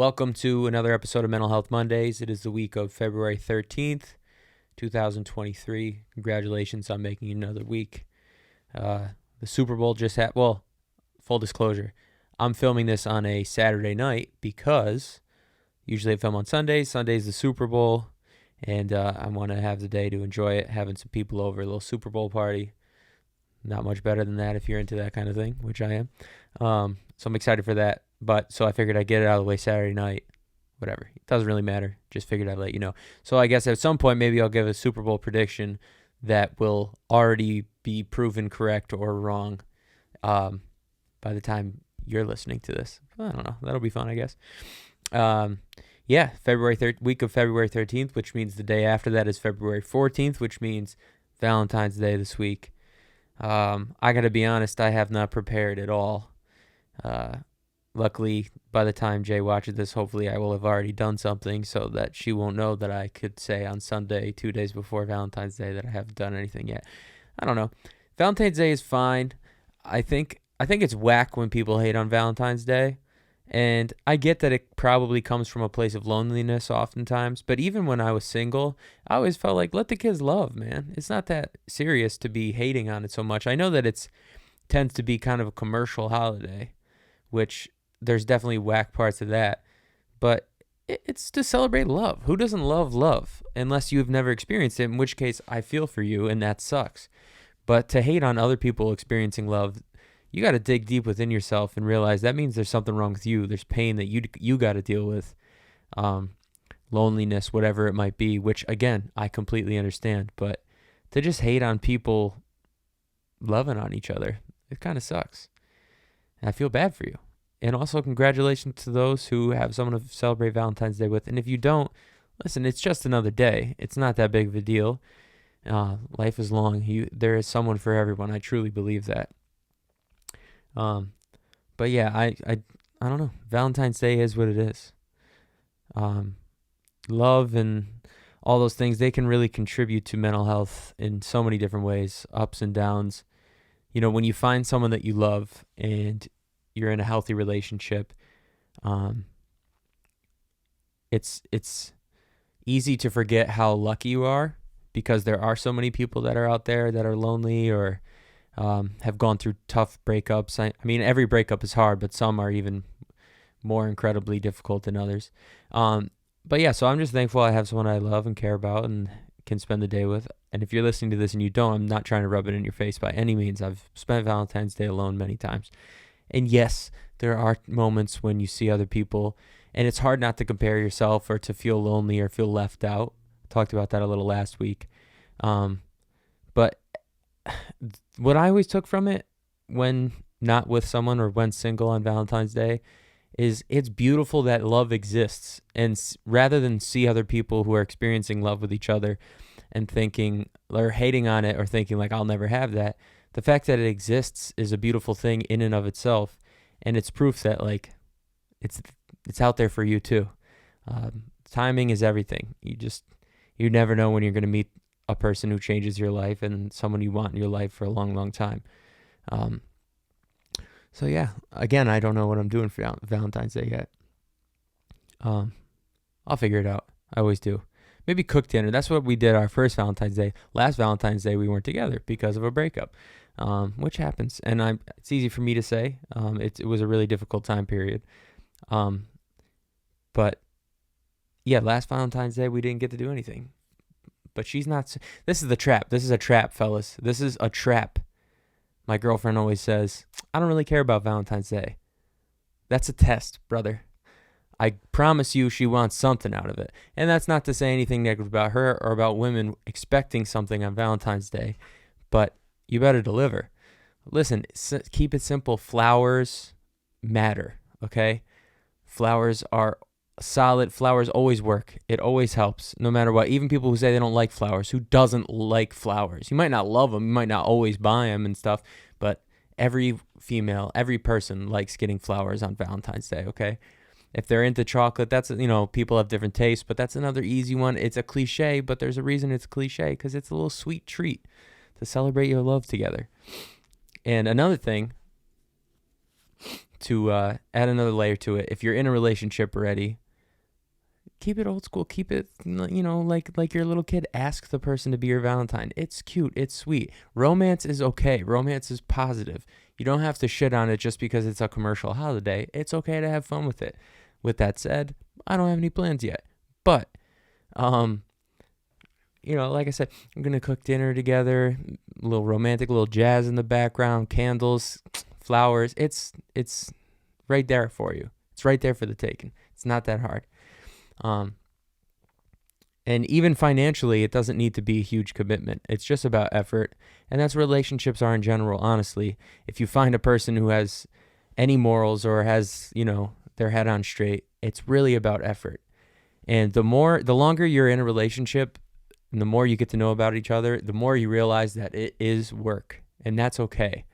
Welcome to another episode of Mental Health Mondays. It is the week of February 13th, 2023. Congratulations on making another week. The Super Bowl just happened. Well, full disclosure, I'm filming this on a Saturday night because usually I film on Sundays. Sunday's the Super Bowl, and I want to have the day to enjoy it, having some people over, a little Super Bowl party. Not much better than that if you're into that kind of thing, which I am. So I'm excited for that. But so I figured I'd get it out of the way Saturday night. Whatever. It doesn't really matter. Just figured I'd let you know. So I guess at some point maybe I'll give a Super Bowl prediction that will already be proven correct or wrong by the time you're listening to this. I don't know. That'll be fun, I guess. Week of February 13th, which means the day after that is February 14th, which means Valentine's Day this week. I got to be honest, I have not prepared at all. Luckily, by the time Jay watches this, hopefully I will have already done something so that she won't know that I could say on Sunday, 2 days before Valentine's Day, that I haven't done anything yet. I don't know. Valentine's Day is fine. I think it's whack when people hate on Valentine's Day. And I get that it probably comes from a place of loneliness oftentimes. But even when I was single, I always felt like, let the kids love, man. It's not that serious to be hating on it so much. I know that it tends to be kind of a commercial holiday, which there's definitely whack parts of that. But it's to celebrate love. Who doesn't love love? Unless you've never experienced it, in which case I feel for you, and that sucks. But to hate on other people experiencing love, you got to dig deep within yourself and realize that means there's something wrong with you. There's pain that you got to deal with, loneliness, whatever it might be, which, again, I completely understand. But to just hate on people loving on each other, it kind of sucks. And I feel bad for you. And also congratulations to those who have someone to celebrate Valentine's Day with. And if you don't, listen, it's just another day. It's not that big of a deal. Life is long. There is someone for everyone. I truly believe that. But yeah, I don't know. Valentine's Day is what it is. Love and all those things, they can really contribute to mental health in so many different ways, ups and downs. You know, when you find someone that you love and you're in a healthy relationship, it's easy to forget how lucky you are, because there are so many people that are out there that are lonely or have gone through tough breakups. I mean, every breakup is hard, but some are even more incredibly difficult than others. But yeah, so I'm just thankful I have someone I love and care about and can spend the day with. And if you're listening to this and you don't, I'm not trying to rub it in your face by any means. I've spent Valentine's Day alone many times. And yes, there are moments when you see other people, and it's hard not to compare yourself or to feel lonely or feel left out. Talked about that a little last week. But what I always took from it when not with someone or when single on Valentine's Day is it's beautiful that love exists. And rather than see other people who are experiencing love with each other and thinking or hating on it or thinking like, I'll never have that, the fact that it exists is a beautiful thing in and of itself. And it's proof that like it's out there for you too. Timing is everything. You never know when you're going to meet a person who changes your life and someone you want in your life for a long, long time. So yeah, again, I don't know what I'm doing for Valentine's Day yet. I'll figure it out. I always do. Maybe cook dinner. That's what we did our first Valentine's Day. Last Valentine's Day, we weren't together because of a breakup, which happens. And it's easy for me to say. It was a really difficult time period. But yeah, last Valentine's Day, we didn't get to do anything. But she's not. This is the trap. This is a trap, fellas. This is a trap. My girlfriend always says, I don't really care about Valentine's Day. That's a test, brother. I promise you she wants something out of it. And that's not to say anything negative about her or about women expecting something on Valentine's Day, but you better deliver. Listen, keep it simple. Flowers matter, okay? Flowers are solid. Flowers always work. It always helps, no matter what. Even people who say they don't like flowers, who doesn't like flowers? You might not love them. You might not always buy them and stuff, but every female, every person likes getting flowers on Valentine's Day, okay? If they're into chocolate, that's, people have different tastes, but that's another easy one. It's a cliche, but there's a reason it's a cliche, because it's a little sweet treat to celebrate your love together. And another thing to add another layer to it, if you're in a relationship already, keep it old school. Keep it, like your little kid. Ask the person to be your Valentine. It's cute. It's sweet. Romance is okay. Romance is positive. You don't have to shit on it just because it's a commercial holiday. It's okay to have fun with it. With that said, I don't have any plans yet. But, like I said, I'm going to cook dinner together, a little romantic, a little jazz in the background, candles, flowers. It's right there for you. It's right there for the taking. It's not that hard. And even financially, it doesn't need to be a huge commitment. It's just about effort. And that's what relationships are in general, honestly. If you find a person who has any morals or has, their head on straight, it's really about effort. And the longer you're in a relationship and the more you get to know about each other, the more you realize that it is work, and that's okay.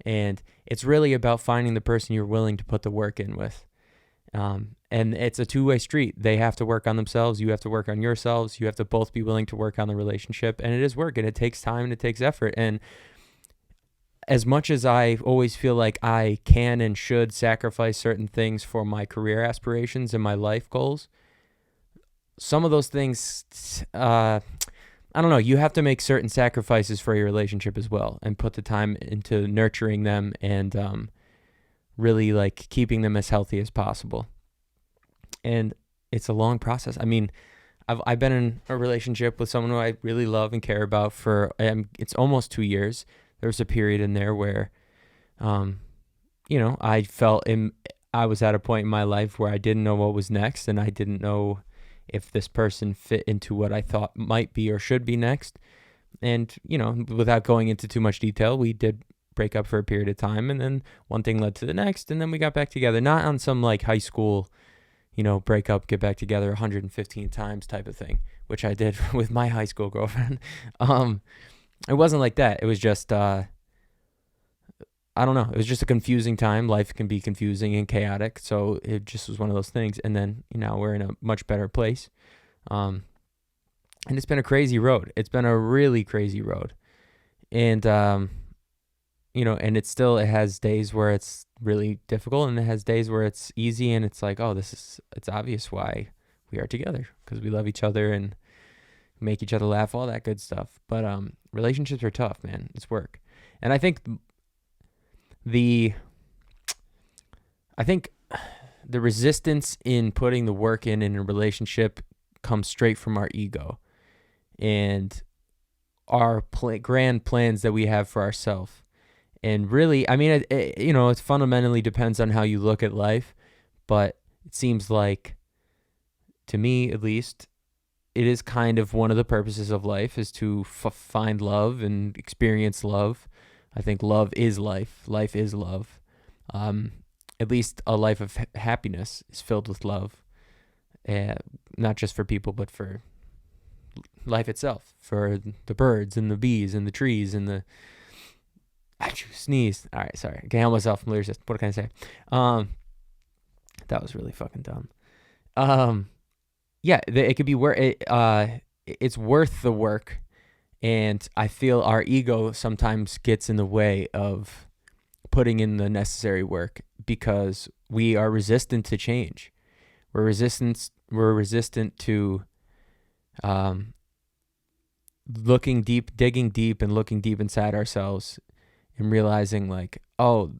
And it's really about finding the person you're willing to put the work in with. And it's a two-way street. They have to work on themselves. You have to work on yourselves. You have to both be willing to work on the relationship. And it is work, and it takes time, and it takes effort. And as much as I always feel like I can and should sacrifice certain things for my career aspirations and my life goals, some of those things, I don't know, you have to make certain sacrifices for your relationship as well and put the time into nurturing them and really like keeping them as healthy as possible. And it's a long process. I mean, I've been in a relationship with someone who I really love and care about for, it's almost 2 years. There was a period in there where, I felt I was at a point in my life where I didn't know what was next, and I didn't know if this person fit into what I thought might be or should be next. And, without going into too much detail, we did break up for a period of time, and then one thing led to the next, and then we got back together. Not on some like high school, break up, get back together 115 times type of thing, which I did with my high school girlfriend. It wasn't like that. It was just, I don't know. It was just a confusing time. Life can be confusing and chaotic. So it just was one of those things. And then, we're in a much better place. And it's been a crazy road. It's been a really crazy road. And, and it has days where it's really difficult, and it has days where it's easy, and it's like, oh, it's obvious why we are together, because we love each other and make each other laugh, all that good stuff. But relationships are tough, man. It's work. And I think the resistance in putting the work in a relationship comes straight from our ego and our grand plans that we have for ourselves. And really, I mean, it fundamentally depends on how you look at life, but it seems like, to me at least, it is kind of one of the purposes of life is to find love and experience love. I think love is life. Life is love. At least a life of happiness is filled with love, not just for people, but for life itself, for the birds and the bees and the trees and the... Achoo, sneeze. All right, sorry. I can't help myself from lyricist. What can I say? That was really fucking dumb. Yeah, it could be it's worth the work, and I feel our ego sometimes gets in the way of putting in the necessary work because we are resistant to change. We're resistant to digging deep and looking deep inside ourselves and realizing like, oh,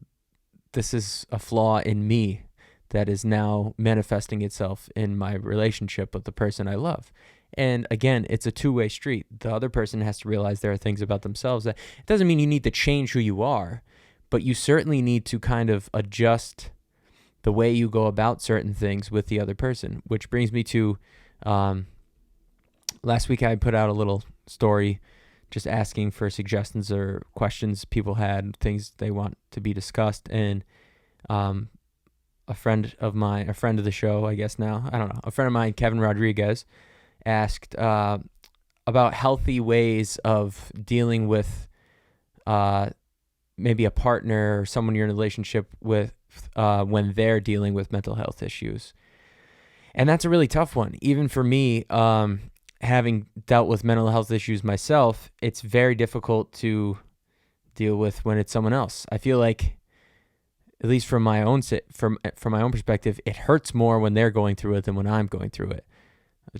this is a flaw in me that is now manifesting itself in my relationship with the person I love. And again, it's a two-way street. The other person has to realize there are things about themselves that it doesn't mean you need to change who you are, but you certainly need to kind of adjust the way you go about certain things with the other person, which brings me to last week I put out a little story just asking for suggestions or questions people had, things they want to be discussed. And a friend of the show, I guess now, I don't know, a friend of mine, Kevin Rodriguez, asked about healthy ways of dealing with maybe a partner or someone you're in a relationship with when they're dealing with mental health issues. And that's a really tough one. Even for me, having dealt with mental health issues myself, it's very difficult to deal with when it's someone else. I feel like at least from my own from my own perspective, it hurts more when they're going through it than when I'm going through it.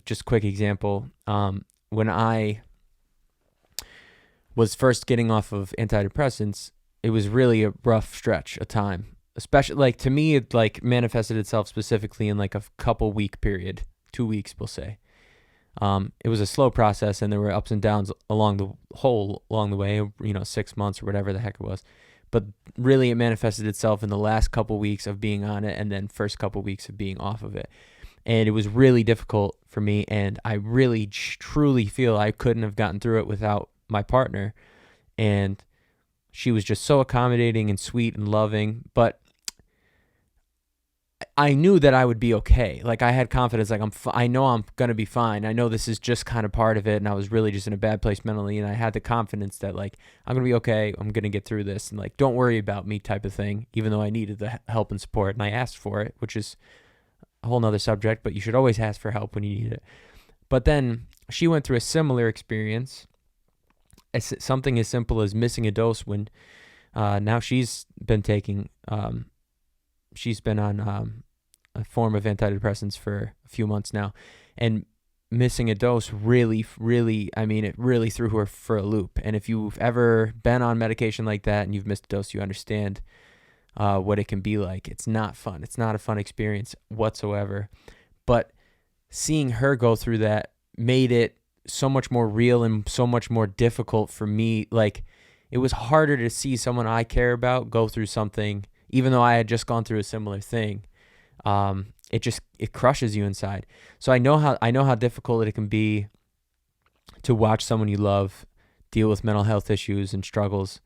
Just quick example, when I was first getting off of antidepressants, it was really a rough stretch of time. Especially, like, to me, it like manifested itself specifically in like a couple week period, 2 weeks, we'll say. It was a slow process, and there were ups and downs along the way, 6 months or whatever the heck it was. But really, it manifested itself in the last couple weeks of being on it, and then first couple weeks of being off of it. And it was really difficult for me, and I really truly feel I couldn't have gotten through it without my partner. And she was just so accommodating and sweet and loving, but I knew that I would be okay. Like, I had confidence, like, I know I'm going to be fine. I know this is just kind of part of it, and I was really just in a bad place mentally, and I had the confidence that, like, I'm going to be okay. I'm going to get through this, and, like, don't worry about me type of thing, even though I needed the help and support, and I asked for it, which is a whole nother subject, but you should always ask for help when you need it. But then she went through a similar experience, something as simple as missing a dose when now she's been taking, she's been on a form of antidepressants for a few months now, and missing a dose really, it really threw her for a loop. And if you've ever been on medication like that and you've missed a dose, you understand what it can be like. It's not fun. It's not a fun experience whatsoever. But seeing her go through that made it so much more real and so much more difficult for me. Like, it was harder to see someone I care about go through something, even though I had just gone through a similar thing. It crushes you inside. So I know how difficult it can be to watch someone you love deal with mental health issues and struggles.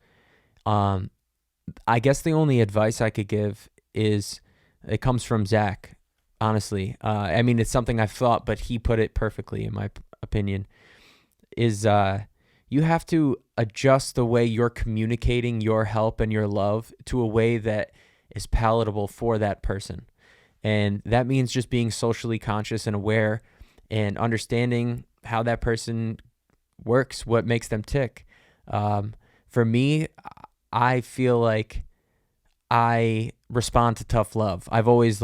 I guess the only advice I could give is, it comes from Zach, honestly. It's something I've thought, but he put it perfectly, in my opinion, is you have to adjust the way you're communicating your help and your love to a way that is palatable for that person. And that means just being socially conscious and aware and understanding how that person works, what makes them tick. For me, I feel like I respond to tough love. I've always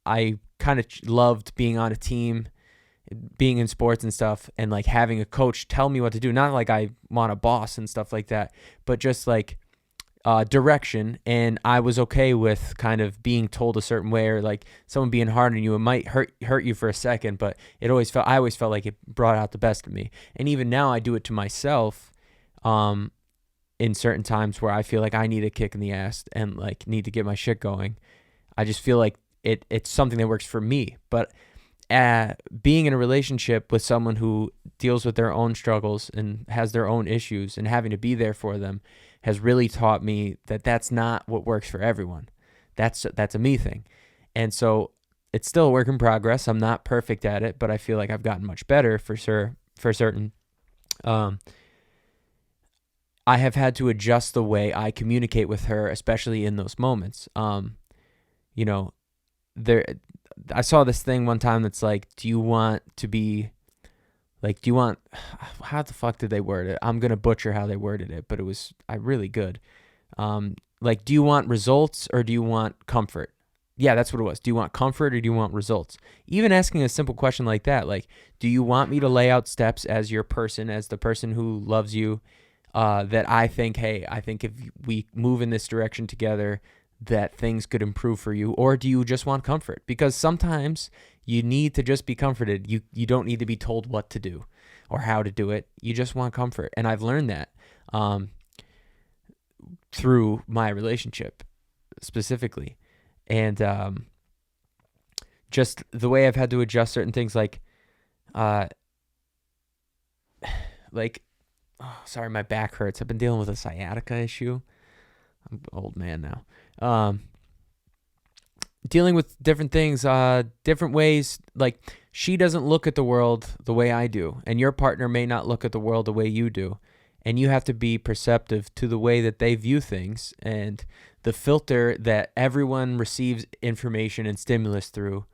I kind of loved being on a team, being in sports and stuff, and like having a coach tell me what to do. Not like I want a boss and stuff like that, but just like direction. And I was okay with kind of being told a certain way, or like someone being hard on you. It might hurt you for a second, but I always felt like it brought out the best of me. And even now I do it to myself in certain times where I feel like I need a kick in the ass and like need to get my shit going. I just feel like it's something that works for me. But being in a relationship with someone who deals with their own struggles and has their own issues, and having to be there for them, has really taught me that that's not what works for everyone. That's a me thing. And so it's still a work in progress. I'm not perfect at it, but I feel like I've gotten much better for certain. I have had to adjust the way I communicate with her, especially in those moments. I saw this thing one time that's like, how the fuck did they word it? I'm going to butcher how they worded it, but it was really good. Do you want results or do you want comfort? Yeah, that's what it was. Do you want comfort or do you want results? Even asking a simple question like that, like, do you want me to lay out steps as your person, as the person who loves you, that I think if we move in this direction together, that things could improve for you? Or do you just want comfort? Because sometimes you need to just be comforted. You don't need to be told what to do or how to do it. You just want comfort. And I've learned that through my relationship specifically. And just the way I've had to adjust certain things, sorry, my back hurts. I've been dealing with a sciatica issue. I'm an old man now. Dealing with different things, different ways. Like, she doesn't look at the world the way I do, and your partner may not look at the world the way you do. And you have to be perceptive to the way that they view things, and the filter that everyone receives information and stimulus through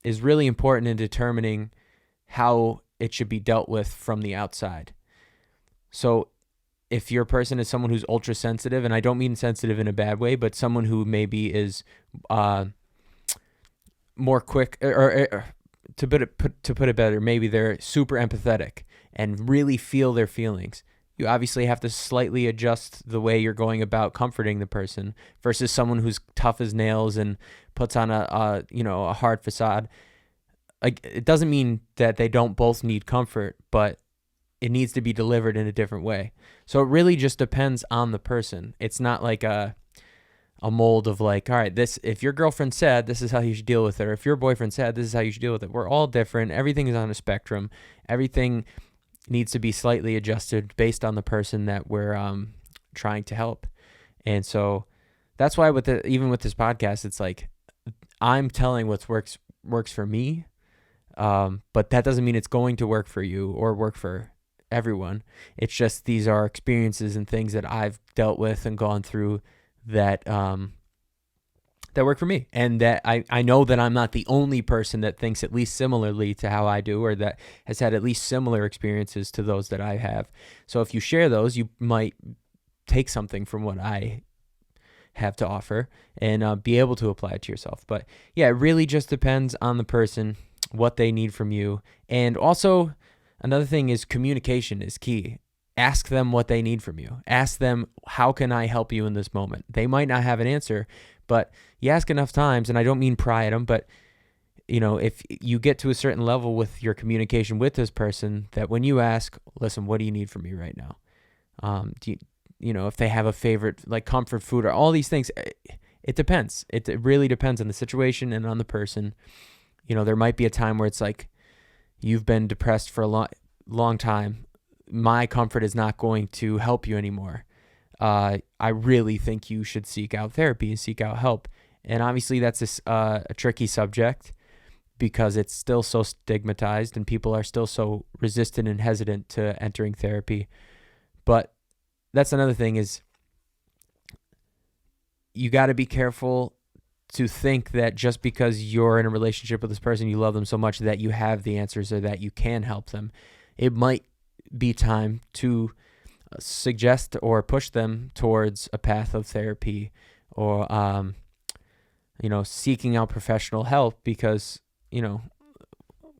is really important in determining how it should be dealt with from the outside. So if your person is someone who's ultra sensitive, and I don't mean sensitive in a bad way, but someone who maybe is more quick, or to put it better, maybe they're super empathetic and really feel their feelings. You obviously have to slightly adjust the way you're going about comforting the person versus someone who's tough as nails and puts on a hard facade. Like, it doesn't mean that they don't both need comfort, but it needs to be delivered in a different way. So it really just depends on the person. It's not like a mold of like, all right, this, if your girlfriend's sad, this is how you should deal with it. Or if your boyfriend's sad, this is how you should deal with it. We're all different. Everything is on a spectrum. Everything needs to be slightly adjusted based on the person that we're trying to help. And so that's why even with this podcast, it's like, I'm telling what works for me. But that doesn't mean it's going to work for you or work for everyone. It's just, these are experiences and things that I've dealt with and gone through that that work for me, and that I know that I'm not the only person that thinks at least similarly to how I do, or that has had at least similar experiences to those that I have. So if you share those, you might take something from what I have to offer and be able to apply it to yourself. But yeah, it really just depends on the person, what they need from you. And also, another thing is, communication is key. Ask them what they need from you. Ask them, how can I help you in this moment? They might not have an answer, but you ask enough times, and I don't mean pry at them, but if you get to a certain level with your communication with this person, that when you ask, listen, what do you need from me right now? If they have a favorite, like comfort food or all these things, it depends. It really depends on the situation and on the person. There might be a time where it's like, you've been depressed for a long time. My comfort is not going to help you anymore. I really think you should seek out therapy and seek out help. And obviously that's a tricky subject, because it's still so stigmatized and people are still so resistant and hesitant to entering therapy. But that's another thing, is you got to be careful to think that just because you're in a relationship with this person, you love them so much that you have the answers or that you can help them. It might be time to suggest or push them towards a path of therapy, or seeking out professional help, because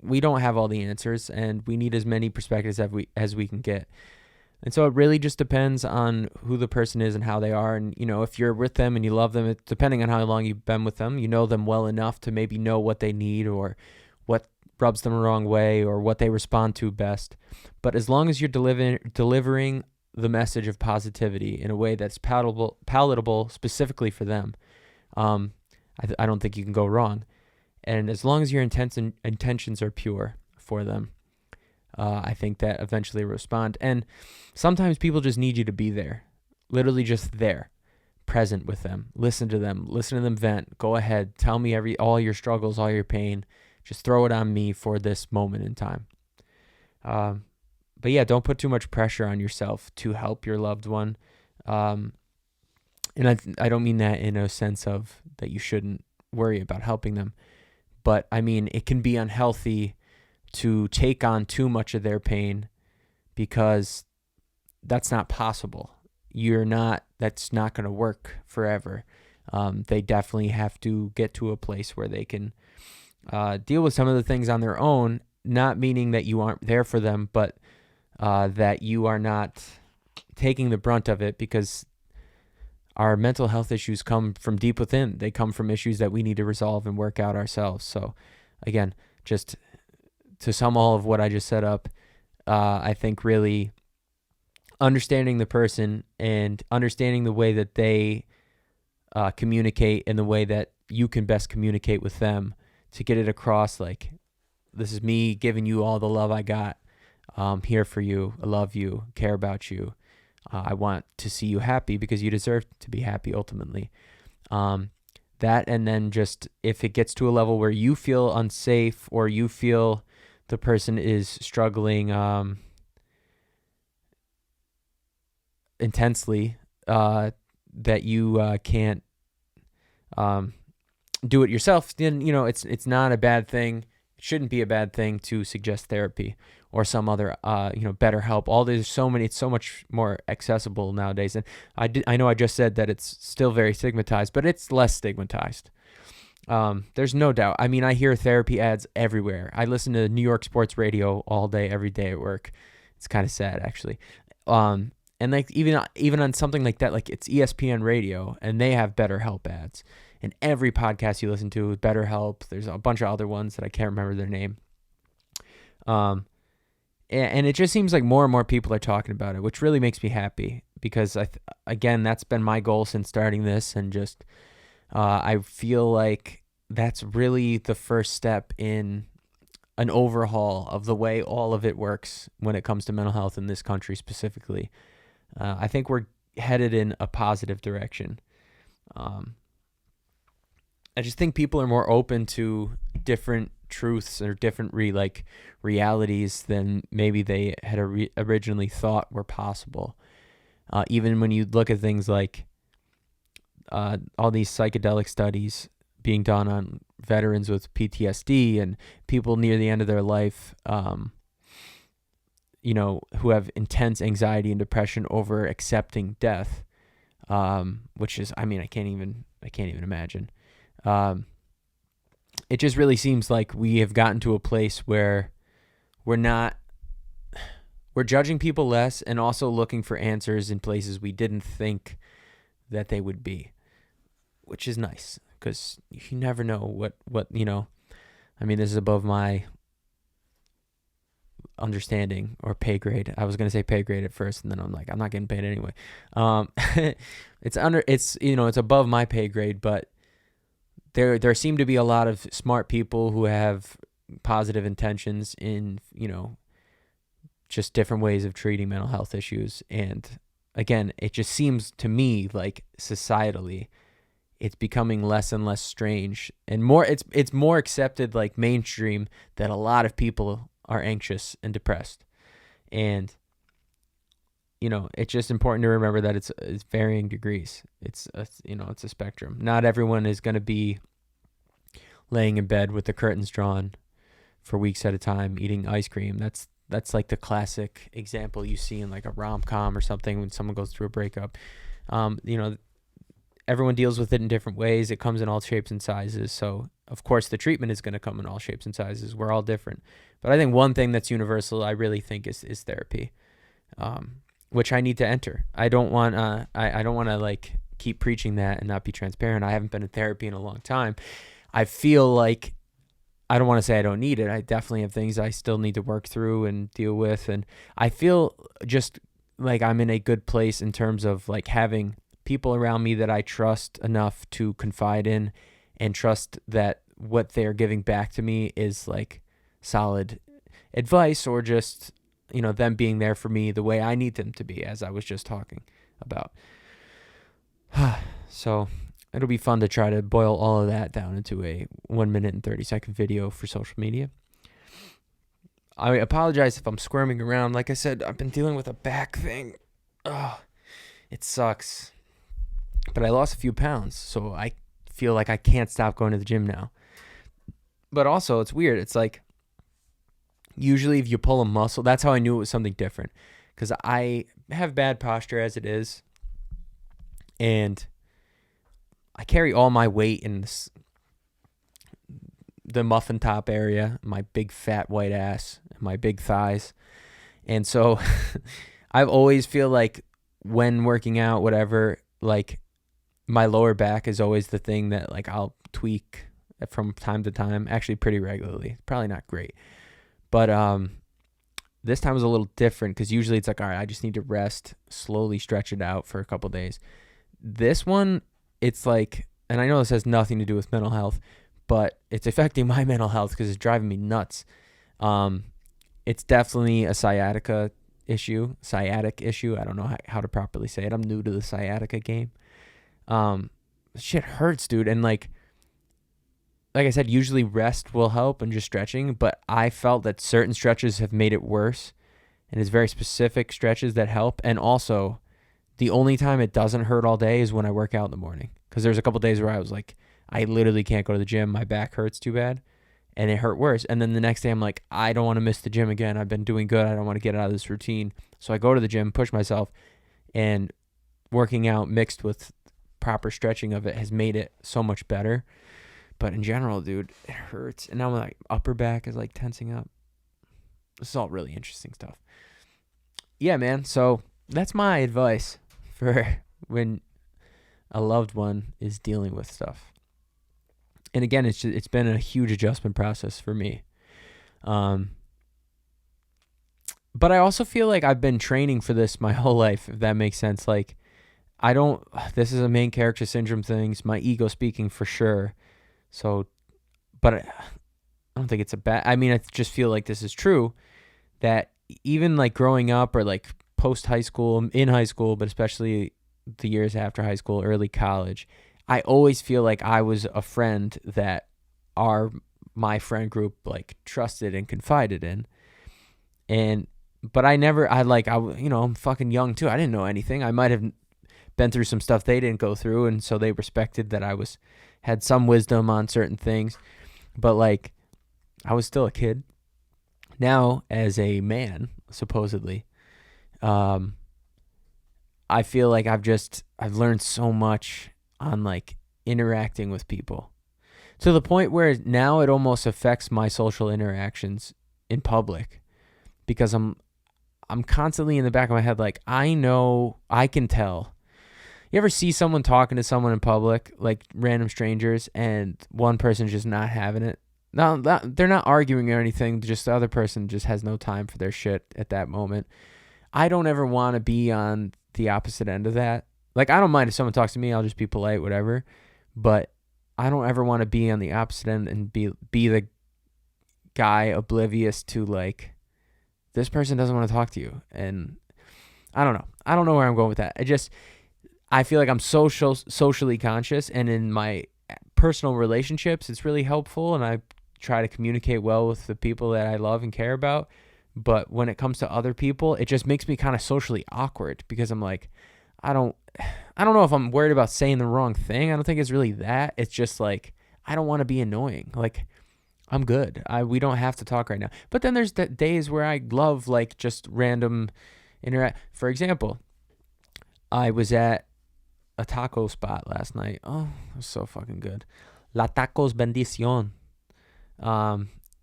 we don't have all the answers and we need as many perspectives as we can get. And so it really just depends on who the person is and how they are. And if you're with them and you love them, depending on how long you've been with them, you know them well enough to maybe know what they need, or what rubs them the wrong way, or what they respond to best. But as long as you're delivering the message of positivity in a way that's palatable specifically for them, I don't think you can go wrong. And as long as your intentions are pure for them, I think that eventually respond. And sometimes people just need you to be there, literally just there, present with them. Listen to them vent. Go ahead, tell me all your struggles, all your pain. Just throw it on me for this moment in time. But yeah, don't put too much pressure on yourself to help your loved one. And I don't mean that in a sense of that you shouldn't worry about helping them, but I mean, it can be unhealthy to take on too much of their pain, because that's not possible. That's not going to work forever. They definitely have to get to a place where they can deal with some of the things on their own, not meaning that you aren't there for them, but that you are not taking the brunt of it, because our mental health issues come from deep within. They come from issues that we need to resolve and work out ourselves. So again, just to sum all of what I just set up, I think really understanding the person and understanding the way that they communicate and the way that you can best communicate with them to get it across, like, this is me giving you all the love I got. I'm here for you. I love you, care about you. I want to see you happy because you deserve to be happy ultimately. That, and then just if it gets to a level where you feel unsafe or you feel the person is struggling intensely, that you can't do it yourself, then it's not a bad thing. shouldn't be a bad thing to suggest therapy or some other, better help. All there's so many, it's so much more accessible nowadays. And I know I just said that it's still very stigmatized, but it's less stigmatized. There's no doubt. I mean, I hear therapy ads everywhere. I listen to New York sports radio all day, every day at work. It's kind of sad, actually. And like even on something like that, like it's ESPN radio, and they have BetterHelp ads. And every podcast you listen to is BetterHelp. There's a bunch of other ones that I can't remember their name. And it just seems like more and more people are talking about it, which really makes me happy because again, that's been my goal since starting this, and just I feel like that's really the first step in an overhaul of the way all of it works when it comes to mental health in this country specifically. I think we're headed in a positive direction. I just think people are more open to different truths or different realities than maybe they had originally thought were possible. Even when you look at things like all these psychedelic studies being done on veterans with PTSD and people near the end of their life, who have intense anxiety and depression over accepting death, which is, I can't even imagine. It just really seems like we have gotten to a place where we're judging people less and also looking for answers in places we didn't think that they would be, which is nice because you never know what this is above my understanding or pay grade. I was going to say pay grade at first, and then I'm like, I'm not getting paid anyway. It's above my pay grade, but there seem to be a lot of smart people who have positive intentions in, just different ways of treating mental health issues. And again, it just seems to me like societally it's becoming less and less strange and more, it's more accepted, like mainstream, that a lot of people are anxious and depressed. And, it's just important to remember that it's varying degrees. It's a spectrum. Not everyone is going to be laying in bed with the curtains drawn for weeks at a time, eating ice cream. That's like the classic example you see in like a rom-com or something when someone goes through a breakup. Everyone deals with it in different ways. It comes in all shapes and sizes. So of course the treatment is going to come in all shapes and sizes. We're all different. But I think one thing that's universal, I really think is therapy, which I need to enter. I don't want to like keep preaching that and not be transparent. I haven't been in therapy in a long time. I feel like, I don't want to say I don't need it. I definitely have things I still need to work through and deal with. And I feel just like I'm in a good place in terms of like having people around me that I trust enough to confide in and trust that what they're giving back to me is like solid advice, or just, them being there for me the way I need them to be, as I was just talking about. So it'll be fun to try to boil all of that down into a 1 minute and 30-second video for social media. I apologize if I'm squirming around. Like I said, I've been dealing with a back thing. It sucks. But I lost a few pounds, so I feel like I can't stop going to the gym now. But also, it's weird. It's like, usually if you pull a muscle, that's how I knew it was something different. Because I have bad posture as it is. And I carry all my weight in the muffin top area, my big fat white ass, my big thighs. And so I've always feel like when working out, whatever, like my lower back is always the thing that like I'll tweak from time to time, actually pretty regularly. Probably not great. But this time was a little different because usually it's like, all right, I just need to rest, slowly stretch it out for a couple days. This one, it's like, and I know this has nothing to do with mental health, but it's affecting my mental health because it's driving me nuts. It's definitely a sciatic issue. I don't know how to properly say it. I'm new to the sciatica game. Shit hurts, dude. And like I said, usually rest will help and just stretching, but I felt that certain stretches have made it worse, and it's very specific stretches that help. And also, the only time it doesn't hurt all day is when I work out in the morning, because there's a couple days where I was like, I literally can't go to the gym. My back hurts too bad. and it hurt worse. And then the next day I'm like, I don't want to miss the gym again. I've been doing good. I don't want to get out of this routine. So I go to the gym, push myself, and working out mixed with proper stretching of it has made it so much better. But in general, dude, it hurts. And now my like upper back is like tensing up. This is all really interesting stuff. Yeah, man. So that's my advice for when a loved one is dealing with stuff. And again, it's been a huge adjustment process for me. But I also feel like I've been training for this my whole life, if that makes sense. Like, this is a main character syndrome thing. It's my ego speaking for sure. So, but I don't think it's I just feel like this is true, that even like growing up or like post high school, in high school, but especially the years after high school, early college, I always feel like I was a friend that my friend group like trusted and confided in. But I'm fucking young too. I didn't know anything. I might have been through some stuff they didn't go through, and so they respected that I had some wisdom on certain things. But like, I was still a kid. Now, as a man, supposedly, I feel like I've learned so much on like interacting with people, to the point where now it almost affects my social interactions in public, because I'm constantly in the back of my head, like, I know, I can tell. You ever see someone talking to someone in public, like random strangers, and one person's just not having it? No, they're not arguing or anything. Just the other person just has no time for their shit at that moment. I don't ever want to be on the opposite end of that. Like, I don't mind if someone talks to me, I'll just be polite, whatever. But I don't ever want to be on the opposite end and be the guy oblivious to, like, this person doesn't want to talk to you. And I don't know. I don't know where I'm going with that. I feel like I'm socially conscious, and in my personal relationships, it's really helpful, and I try to communicate well with the people that I love and care about. But when it comes to other people, it just makes me kind of socially awkward, because I'm like, I don't know if I'm worried about saying the wrong thing. I don't think it's really that. It's just like, I don't want to be annoying. Like, I'm good. We don't have to talk right now. But then there's the days where I love like just random interact. For example, I was at a taco spot last night. Oh, it was so fucking good. La Tacos Bendición.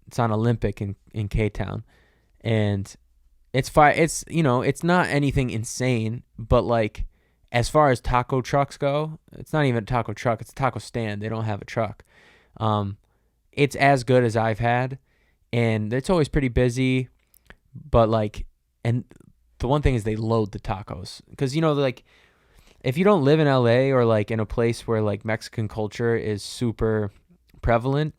It's on Olympic in K-Town. And it's fine. It's, it's not anything insane, but like, as far as taco trucks go, it's not even a taco truck. It's a taco stand. They don't have a truck. It's as good as I've had, and it's always pretty busy, but like, and the one thing is they load the tacos, because, like, if you don't live in LA or like in a place where like Mexican culture is super prevalent,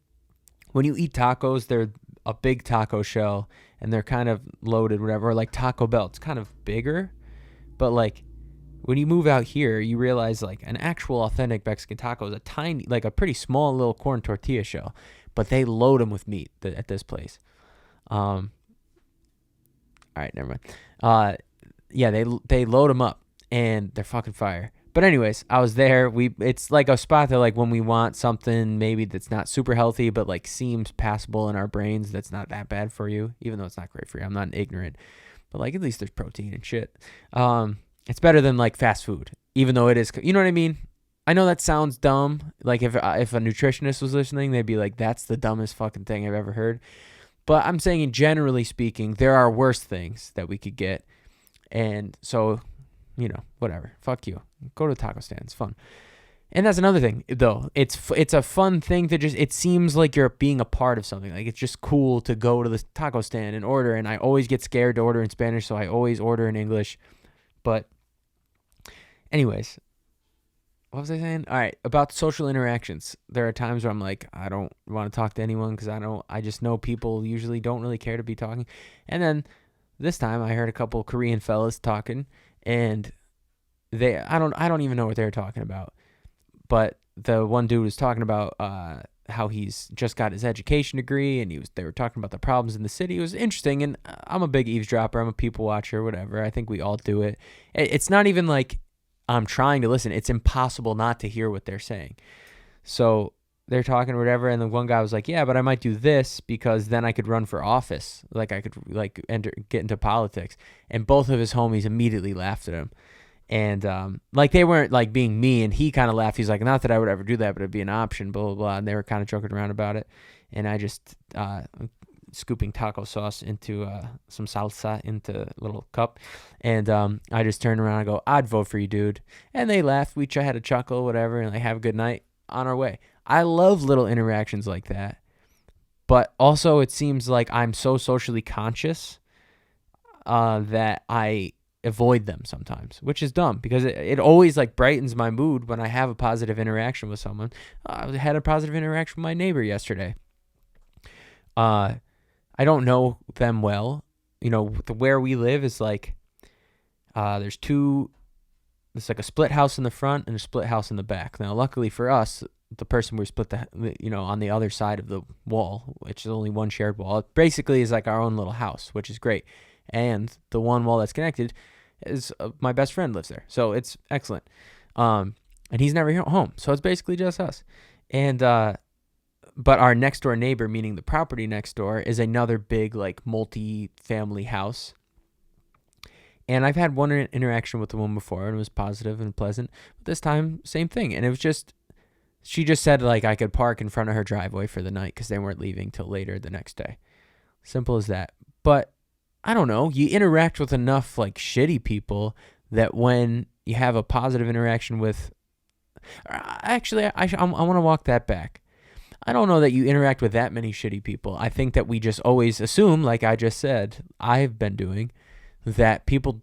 when you eat tacos, they're a big taco shell and they're kind of loaded, whatever. Like Taco Bell, it's kind of bigger, but like, when you move out here, you realize like an actual authentic Mexican taco is a pretty small little corn tortilla shell, but they load them with meat at this place. All right, never mind. Yeah, they load them up, and they're fucking fire. But anyways, I was there. It's like a spot that, like, when we want something maybe that's not super healthy, but like seems passable in our brains, that's not that bad for you, even though it's not great for you. I'm not ignorant, but like, at least there's protein and shit. It's better than like fast food, even though it is, you know what I mean? I know that sounds dumb. Like, if a nutritionist was listening, they'd be like, that's the dumbest fucking thing I've ever heard. But I'm saying, generally speaking, there are worse things that we could get. And so, whatever. Fuck you. Go to a taco stand. It's fun. And that's another thing, though. It's a fun thing to it seems like you're being a part of something. Like, it's just cool to go to the taco stand and order. And I always get scared to order in Spanish, so I always order in English. But anyways, what was I saying? All right, about social interactions. There are times where I'm like, I don't want to talk to anyone, because I just know people usually don't really care to be talking. And then this time I heard a couple Korean fellas talking, and I don't even know what they were talking about. But the one dude was talking about how he's just got his education degree, and they were talking about the problems in the city. It was interesting, and I'm a big eavesdropper. I'm a people watcher, whatever. I think we all do it. It's not even like I'm trying to listen. It's impossible not to hear what they're saying. So they're talking or whatever, and the one guy was like, yeah, but I might do this because then I could run for office. Like I could like get into politics. And both of his homies immediately laughed at him. And like they weren't like being mean, and he kind of laughed. He's like, not that I would ever do that, but it'd be an option, blah, blah, blah. And they were kind of joking around about it. And I just scooping taco sauce into some salsa into a little cup. And I just turned around and go, I'd vote for you, dude. And they laughed. We had a chuckle, whatever, and like, have a good night, on our way. I love little interactions like that. But also it seems like I'm so socially conscious that I avoid them sometimes, which is dumb because it always like brightens my mood when I have a positive interaction with someone. I had a positive interaction with my neighbor yesterday. I don't know them well. You know, where we live is like, there's like a split house in the front and a split house in the back. Now, luckily for us, the person we split on the other side of the wall, which is only one shared wall, it basically is like our own little house, which is great. And the one wall that's connected is my best friend lives there. So it's excellent. And he's never home. So it's basically just us. And, but our next door neighbor, meaning the property next door, is another big, like, multi-family house. And I've had one interaction with the woman before, and it was positive and pleasant. But this time, same thing. And it was just, she just said, like, I could park in front of her driveway for the night because they weren't leaving till later the next day. Simple as that. But I don't know. You interact with enough, like, shitty people that when you have a positive interaction with... Actually, I want to walk that back. I don't know that you interact with that many shitty people. I think that we just always assume, like I just said, I've been doing, that people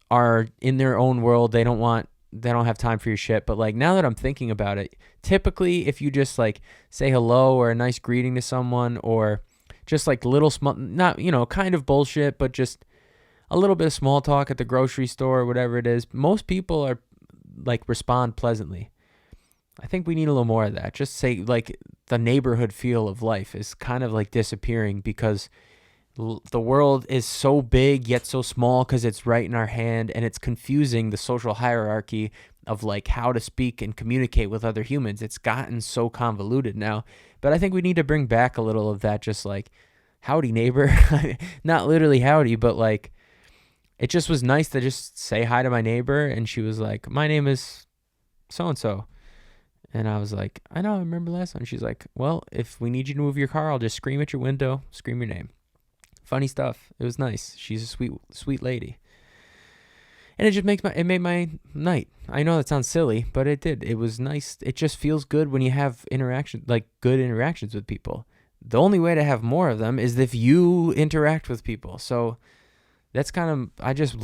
are in their own world. They don't have time for your shit. But like now that I'm thinking about it, typically if you just like say hello or a nice greeting to someone or just like little small, not, kind of bullshit, but just a little bit of small talk at the grocery store or whatever it is, most people are like respond pleasantly. I think we need a little more of that. Just say like the neighborhood feel of life is kind of like disappearing because the world is so big yet so small because it's right in our hand, and it's confusing the social hierarchy of like how to speak and communicate with other humans. It's gotten so convoluted now, but I think we need to bring back a little of that, just like howdy neighbor. Not literally howdy, but like it just was nice to just say hi to my neighbor, and she was like, my name is so-and-so. And I was like, I know, I remember last time. She's like, well, if we need you to move your car, I'll just scream at your window, scream your name. Funny stuff. It was nice. She's a sweet, sweet lady. And it just made my night. I know that sounds silly, but it did. It was nice. It just feels good when you have good interactions with people. The only way to have more of them is if you interact with people. So that's I just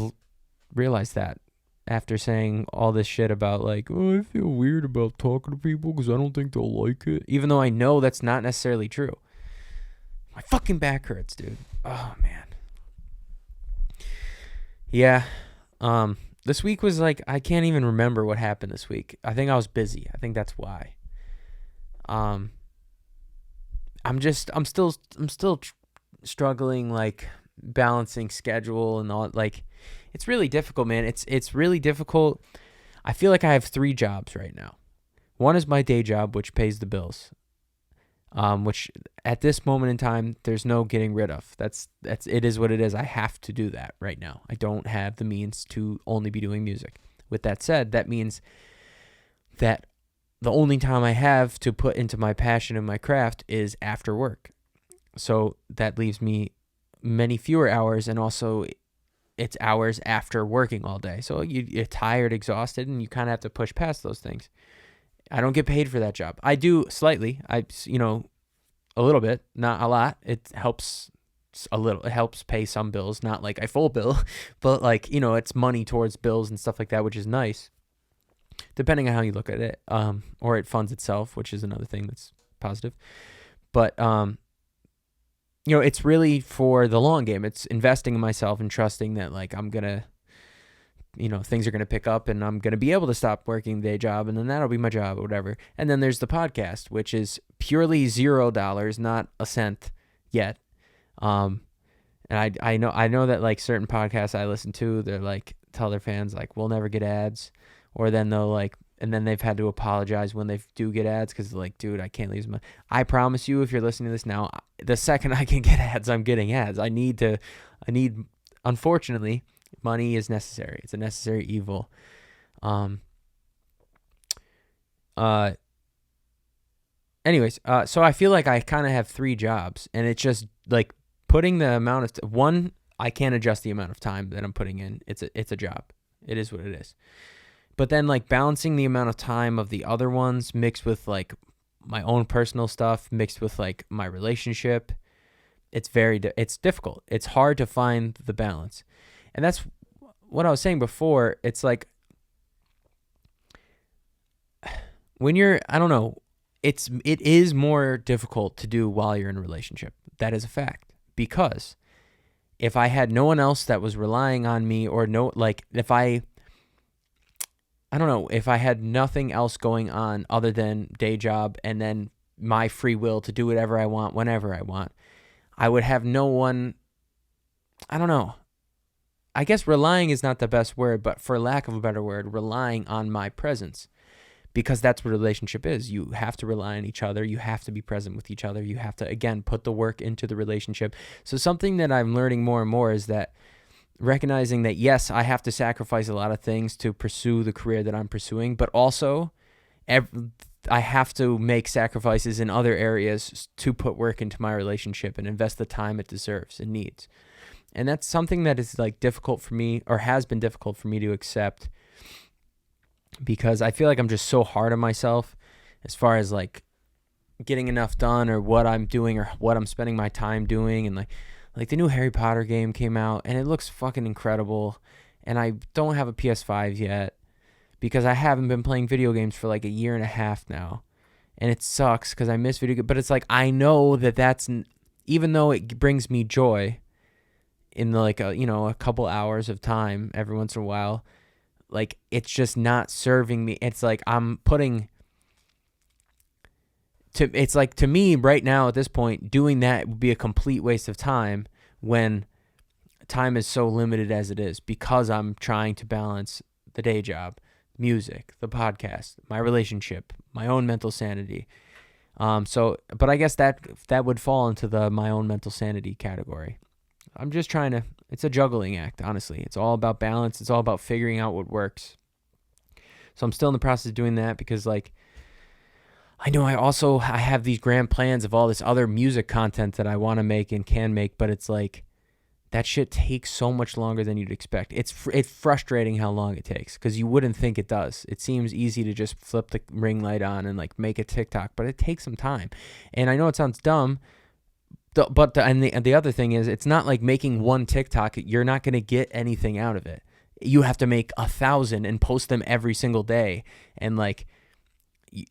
realized that after saying all this shit about like, oh, I feel weird about talking to people because I don't think they'll like it. Even though I know that's not necessarily true. My fucking back hurts, dude. Oh, man. Yeah. This week was like, I can't even remember what happened this week. I think I was busy. I think that's why. I'm still struggling, like balancing schedule and all. Like, it's really difficult, man. It's really difficult. I feel like I have 3 jobs right now. One is my day job, which pays the bills. Which at this moment in time, there's no getting rid of. It is what it is. I have to do that right now. I don't have the means to only be doing music. With that said, that means that the only time I have to put into my passion and my craft is after work. So that leaves me many fewer hours, and also it's hours after working all day. So you're tired, exhausted, and you kind of have to push past those things. I don't get paid for that job. I do slightly. A little bit, not a lot. It helps a little. It helps pay some bills, not like a full bill, but like, it's money towards bills and stuff like that, which is nice, depending on how you look at it. Or it funds itself, which is another thing that's positive. But, it's really for the long game. It's investing in myself and trusting that like I'm going to, things are going to pick up and I'm going to be able to stop working the day job, and then that'll be my job or whatever. And then there's the podcast, which is purely $0, not a cent yet. And I know that like certain podcasts I listen to, they're like tell their fans like, we'll never get ads, or then they'll like And then they've had to apologize when they do get ads because they're like, dude, I can't leave my. I promise you, if you're listening to this now, the second I can get ads, I'm getting ads. Unfortunately, money is necessary. It's a necessary evil. Anyways, so I feel like I kind of have 3 jobs, and it's just like putting the amount of one. I can't adjust the amount of time that I'm putting in. It's a job. It is what it is. But then like balancing the amount of time of the other ones mixed with like my own personal stuff, mixed with like my relationship, it's difficult. It's hard to find the balance. And that's what I was saying before. It's like when I don't know, it is more difficult to do while you're in a relationship. That is a fact. Because if I had no one else that was relying on me, or if I don't know, if I had nothing else going on other than day job and then my free will to do whatever I want, whenever I want, I would have no one. I don't know. I guess relying is not the best word, but for lack of a better word, relying on my presence. Because that's what a relationship is. You have to rely on each other. You have to be present with each other. You have to, again, put the work into the relationship. So something that I'm learning more and more is that recognizing that, yes, I have to sacrifice a lot of things to pursue the career that I'm pursuing, but also I have to make sacrifices in other areas to put work into my relationship and invest the time it deserves and needs. And that's something that is like difficult for me, or has been difficult for me to accept, because I feel like I'm just so hard on myself as far as like getting enough done, or what I'm doing, or what I'm spending my time doing. And like the new Harry Potter game came out and it looks fucking incredible. And I don't have a PS5 yet because I haven't been playing video games for like a year and a half now. And it sucks because I miss video games. But it's like, I know that's, even though it brings me joy in like a couple hours of time every once in a while, like it's just not serving me. It's like it's like, to me right now at this point, doing that would be a complete waste of time when time is so limited as it is, because I'm trying to balance the day job, music, the podcast, my relationship, my own mental sanity. But I guess that would fall into the my own mental sanity category. I'm just it's a juggling act, honestly. It's all about balance. It's all about figuring out what works. So I'm still in the process of doing that, because like, I know I have these grand plans of all this other music content that I want to make and can make, but it's like, that shit takes so much longer than you'd expect. It's frustrating how long it takes, because you wouldn't think it does. It seems easy to just flip the ring light on and like make a TikTok, but it takes some time. And I know it sounds dumb, but the other thing is, it's not like making one TikTok, you're not going to get anything out of it. You have to make 1,000 and post them every single day. And like,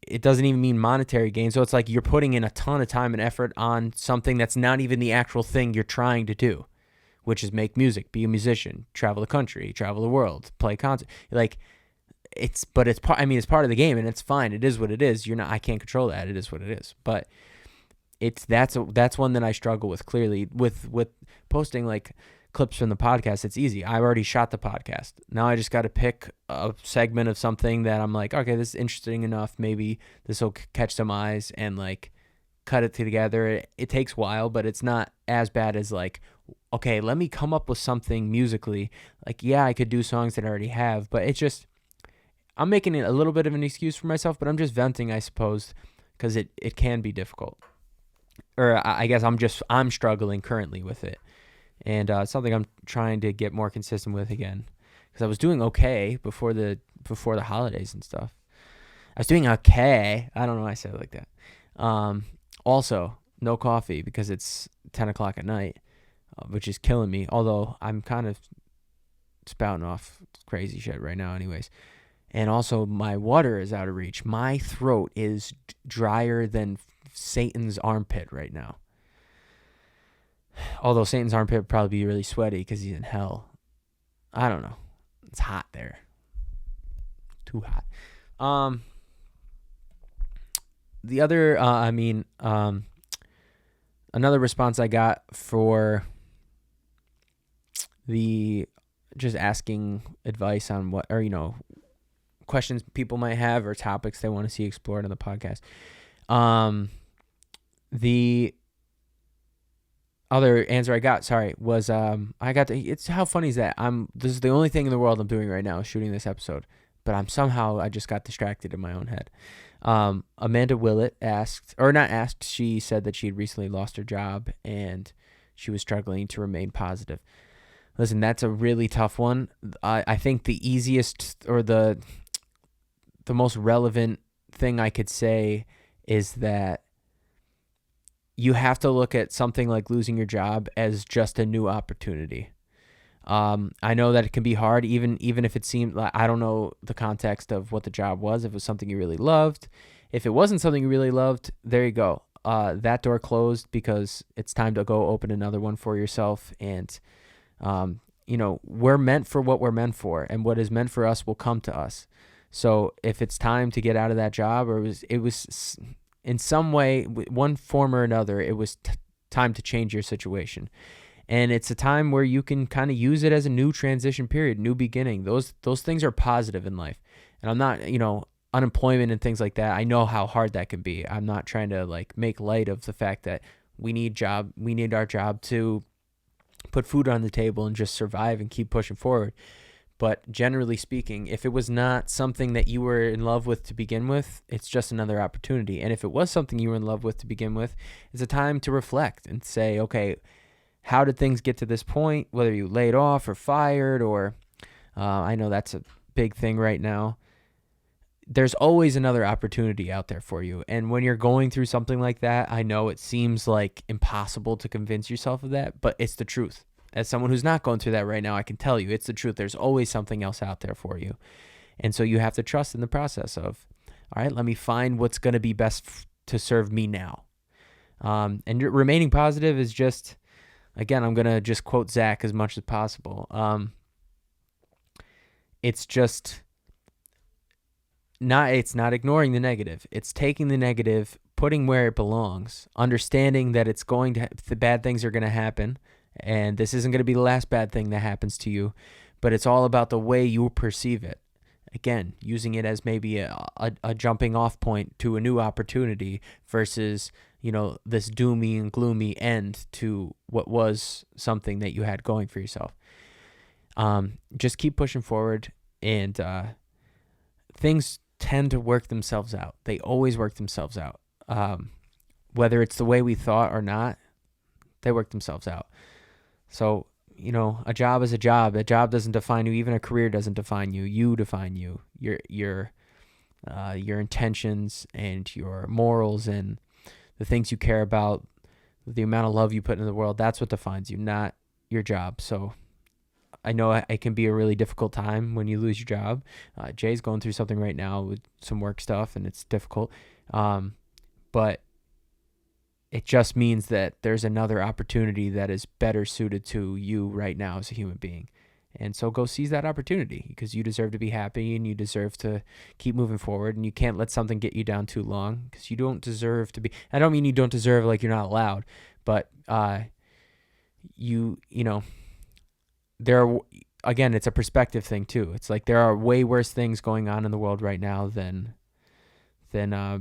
it doesn't even mean monetary gain. So it's like you're putting in a ton of time and effort on something that's not even the actual thing you're trying to do, which is make music, be a musician, travel the country, travel the world, play concert. Like, it's part of the game, and it's fine. It is what it is. I can't control that. It is what it is. But that's one that I struggle with, clearly, with posting like clips from the podcast. It's easy. I already shot the podcast. Now I just got to pick a segment of something that I'm like, okay, this is interesting enough. Maybe this will catch some eyes, and like cut it together. It takes a while, but it's not as bad as like, okay, let me come up with something musically. Like, yeah, I could do songs that I already have, but it's just, I'm making it a little bit of an excuse for myself, but I'm just venting, I suppose, because it can be difficult. Or I guess I'm struggling currently with it. And something I'm trying to get more consistent with again, because I was doing okay before the holidays and stuff. I was doing okay. I don't know why I said it like that. Also, no coffee because it's 10 o'clock at night, which is killing me. Although I'm kind of spouting off crazy shit right now anyways. And also, my water is out of reach. My throat is drier than Satan's armpit right now. Although Satan's armpit would probably be really sweaty because he's in hell. I don't know. It's hot there. Too hot. The other, another response I got for the just asking advice on questions people might have or topics they want to see explored on the podcast. The other answer I got, was it's how funny is that? This is the only thing in the world I'm doing right now is shooting this episode, but I just got distracted in my own head. Amanda Willett she said that she had recently lost her job and she was struggling to remain positive. Listen, that's a really tough one. I think the easiest or the most relevant thing I could say is that you have to look at something like losing your job as just a new opportunity. I know that it can be hard, even if it seemed like, I don't know the context of what the job was, if it was something you really loved. If it wasn't something you really loved, there you go. That door closed because it's time to go open another one for yourself. And, we're meant for what we're meant for, and what is meant for us will come to us. So if it's time to get out of that job, or it was in some way, one form or another, it was time to change your situation. And it's a time where you can kind of use it as a new transition period, new beginning. Those things are positive in life. And I'm not, unemployment and things like that. I know how hard that can be. I'm not trying to make light of the fact that we need our job to put food on the table and just survive and keep pushing forward. But generally speaking, if it was not something that you were in love with to begin with, it's just another opportunity. And if it was something you were in love with to begin with, it's a time to reflect and say, okay, how did things get to this point? Whether you laid off or fired, or I know that's a big thing right now. There's always another opportunity out there for you. And when you're going through something like that, I know it seems like impossible to convince yourself of that, but it's the truth. As someone who's not going through that right now, I can tell you it's the truth. There's always something else out there for you. And so you have to trust in the process of, all right, let me find what's going to be best to serve me now. And remaining positive is just, again, I'm going to just quote Zach as much as possible. It's not ignoring the negative. It's taking the negative, putting where it belongs, understanding that the bad things are going to happen. And this isn't going to be the last bad thing that happens to you, but it's all about the way you perceive it. Again, using it as maybe a jumping off point to a new opportunity versus, this doomy and gloomy end to what was something that you had going for yourself. Just keep pushing forward, and things tend to work themselves out. They always work themselves out. Whether it's the way we thought or not, they work themselves out. So, a job is a job. A job doesn't define you. Even a career doesn't define you. You define you. Your intentions and your morals and the things you care about, the amount of love you put into the world, that's what defines you, not your job. So I know it can be a really difficult time when you lose your job. Jay's going through something right now with some work stuff, and it's difficult. But it just means that there's another opportunity that is better suited to you right now as a human being. And so go seize that opportunity, because you deserve to be happy and you deserve to keep moving forward, and you can't let something get you down too long, because you don't deserve to be. I don't mean you don't deserve like you're not allowed, but there are, again, it's a perspective thing too. It's like there are way worse things going on in the world right now than I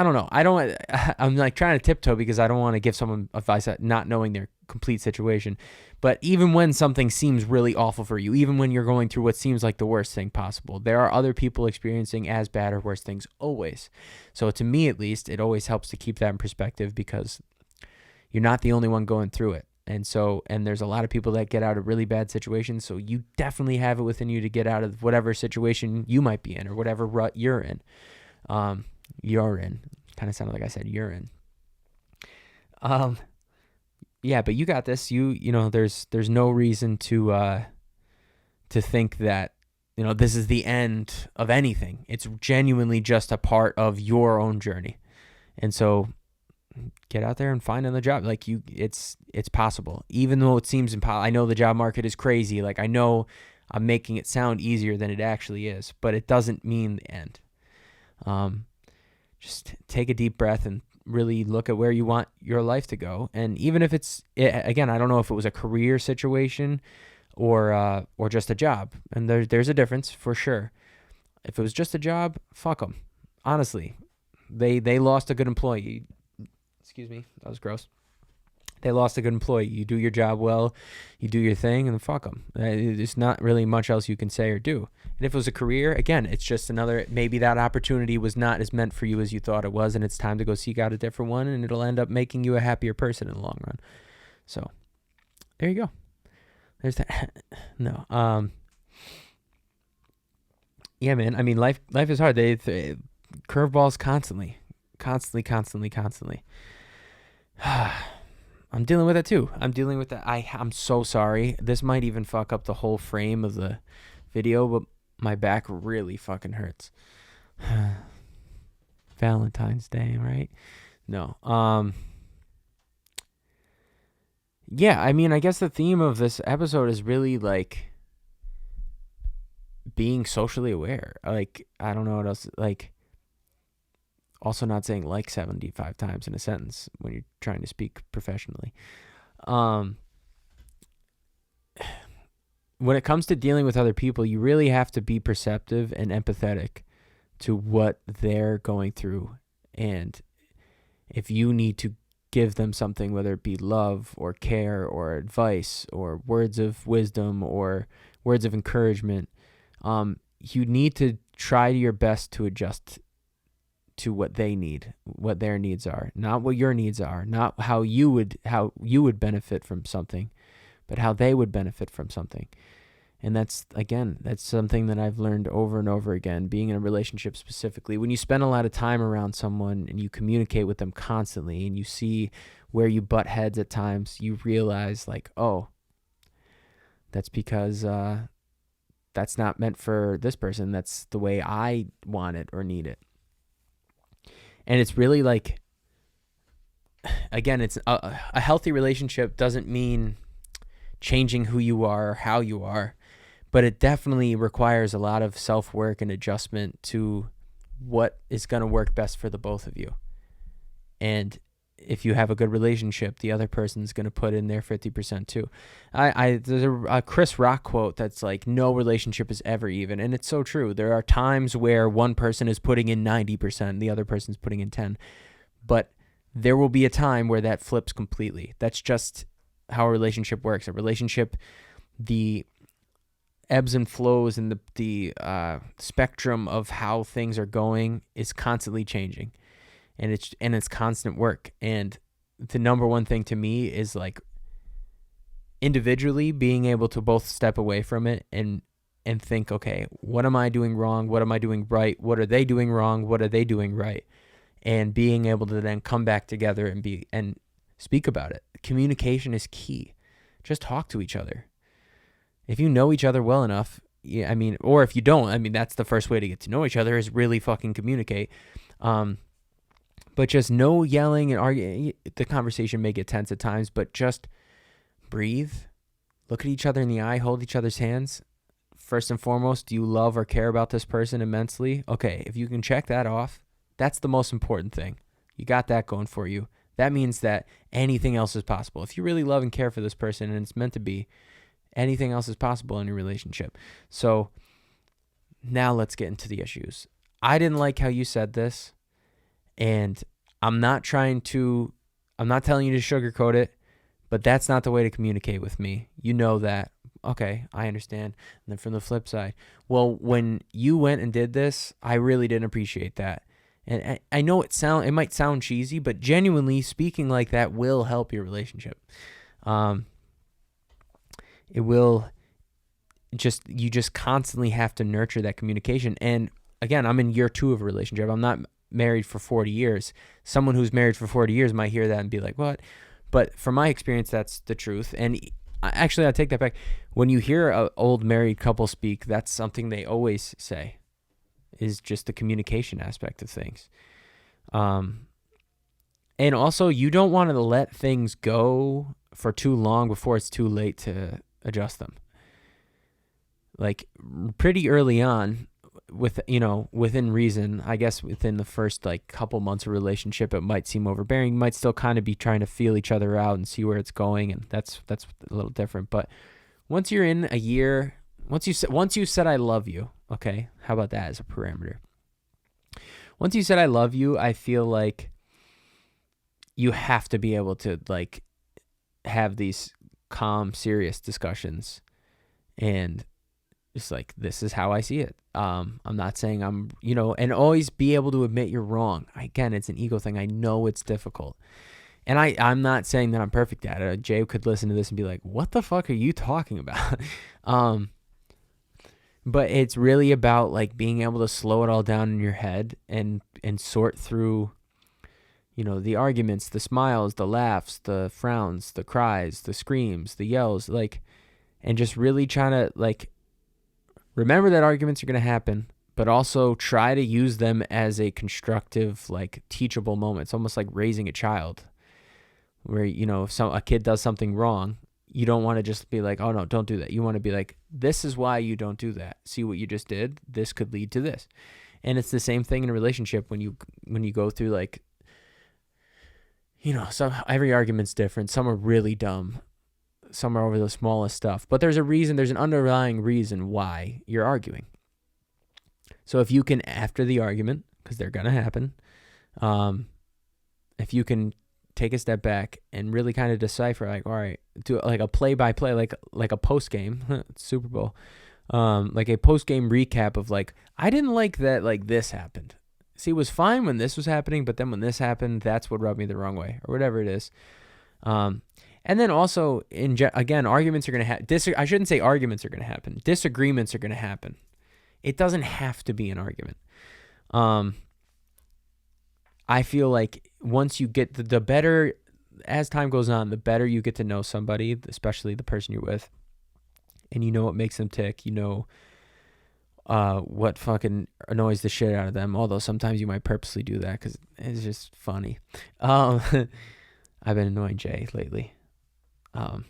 don't know. I'm like trying to tiptoe because I don't want to give someone advice not knowing their complete situation. But even when something seems really awful for you, even when you're going through what seems like the worst thing possible, there are other people experiencing as bad or worse things always. So to me, at least, it always helps to keep that in perspective, because you're not the only one going through it. And there's a lot of people that get out of really bad situations. So you definitely have it within you to get out of whatever situation you might be in, or whatever rut you're in. Kind of sounded like I said urine. Yeah, but you got this. There's no reason to think that, this is the end of anything. It's genuinely just a part of your own journey. And so get out there and find another job. It's possible. Even though it seems impossible. I know the job market is crazy. I know I'm making it sound easier than it actually is, but it doesn't mean the end. Just take a deep breath and really look at where you want your life to go. And even if again, I don't know if it was a career situation or just a job, and there's a difference for sure. If it was just a job, fuck them. Honestly, they lost a good employee. Excuse me, that was gross. They lost a good employee. You do your job well, you do your thing, and fuck them. There's not really much else you can say or do. And if it was a career, again, it's just another, maybe that opportunity was not as meant for you as you thought it was, and it's time to go seek out a different one, and it'll end up making you a happier person in the long run. So, there you go. There's that. No. Yeah, man. I mean, life is hard. They curveballs constantly. I'm dealing with it too. I'm dealing with that. I'm so sorry. This might even fuck up the whole frame of the video, but my back really fucking hurts. Valentine's Day, right? No. Yeah, I mean, I guess the theme of this episode is really like being socially aware. Like, I don't know what else, like, also not saying like 75 times in a sentence when you're trying to speak professionally. When it comes to dealing with other people, you really have to be perceptive and empathetic to what they're going through. And if you need to give them something, whether it be love or care or advice or words of wisdom or words of encouragement, you need to try your best to adjust to what they need, what their needs are, not what your needs are, not how you would benefit from something, but how they would benefit from something. And that's something that I've learned over and over again, being in a relationship specifically. When you spend a lot of time around someone and you communicate with them constantly and you see where you butt heads at times, you realize like, oh, that's because that's not meant for this person. That's the way I want it or need it. And it's really like, again, it's a healthy relationship doesn't mean changing who you are or how you are, but it definitely requires a lot of self-work and adjustment to what is going to work best for the both of you. And if you have a good relationship, the other person's going to put in their 50% too. There's a Chris Rock quote that's like, no relationship is ever even. And it's so true. There are times where one person is putting in 90%, the other person's putting in 10. But there will be a time where that flips completely. That's just how a relationship works. A relationship, the ebbs and flows and the spectrum of how things are going is constantly changing. And it's constant work. And the number one thing to me is like individually being able to both step away from it and think, okay, what am I doing wrong? What am I doing right? What are they doing wrong? What are they doing right? And being able to then come back together and speak about it. Communication is key. Just talk to each other. If you know each other well enough, yeah, I mean, or if you don't, I mean, that's the first way to get to know each other is really fucking communicate. But just no yelling and arguing. The conversation may get tense at times, but just breathe, look at each other in the eye, hold each other's hands. First and foremost, do you love or care about this person immensely? Okay, if you can check that off, that's the most important thing. You got that going for you. That means that anything else is possible. If you really love and care for this person and it's meant to be, anything else is possible in your relationship. So now let's get into the issues. I didn't like how you said this. And I'm not telling you to sugarcoat it, but that's not the way to communicate with me. You know that. Okay, I understand. And then from the flip side, well, when you went and did this, I really didn't appreciate that. And I know it might sound cheesy, but genuinely speaking like that will help your relationship. It will you just constantly have to nurture that communication. And again, I'm in year 2 of a relationship. I'm not married for 40 years. Someone who's married for 40 years might hear that and be like, what? But from my experience, that's the truth. And actually, I take that back. When you hear an old married couple speak, that's something they always say is just the communication aspect of things. And also, you don't want to let things go for too long before it's too late to adjust them. Like pretty early on, within reason, I guess within the first like couple months of relationship, it might seem overbearing. You might still kind of be trying to feel each other out and see where it's going, and that's a little different. But once you're in a year, once you said I love you, Okay, how about that as a parameter? Once you said I love you, I feel like you have to be able to like have these calm, serious discussions and just like, this is how I see it. I'm not saying I'm, and always be able to admit you're wrong. Again, it's an ego thing. I know it's difficult. And I'm not saying that I'm perfect at it. Jay could listen to this and be like, what the fuck are you talking about? But it's really about like being able to slow it all down in your head and sort through, the arguments, the smiles, the laughs, the frowns, the cries, the screams, the yells, like, and just really trying to like remember that arguments are going to happen, but also try to use them as a constructive, like teachable moment. It's almost like raising a child where, if a kid does something wrong, you don't want to just be like, oh no, don't do that. You want to be like, this is why you don't do that. See what you just did? This could lead to this. And it's the same thing in a relationship when you go through like, every argument's different. Some are really dumb. Some are over the smallest stuff. But there's an underlying reason why you're arguing. So if you can, after the argument, because they're going to happen, if you can take a step back and really kind of decipher, like, all right, do like a play-by-play, like a post-game, Super Bowl, like a post-game recap of like, I didn't like that, like this happened. See, it was fine when this was happening, but then when this happened, that's what rubbed me the wrong way, or whatever it is. And then also, again, arguments are going to happen. I shouldn't say arguments are going to happen. Disagreements are going to happen. It doesn't have to be an argument. I feel like once you get the better, as time goes on, the better you get to know somebody, especially the person you're with, and you know what makes them tick, what fucking annoys the shit out of them, although sometimes you might purposely do that because it's just funny. I've been annoying Jay lately. I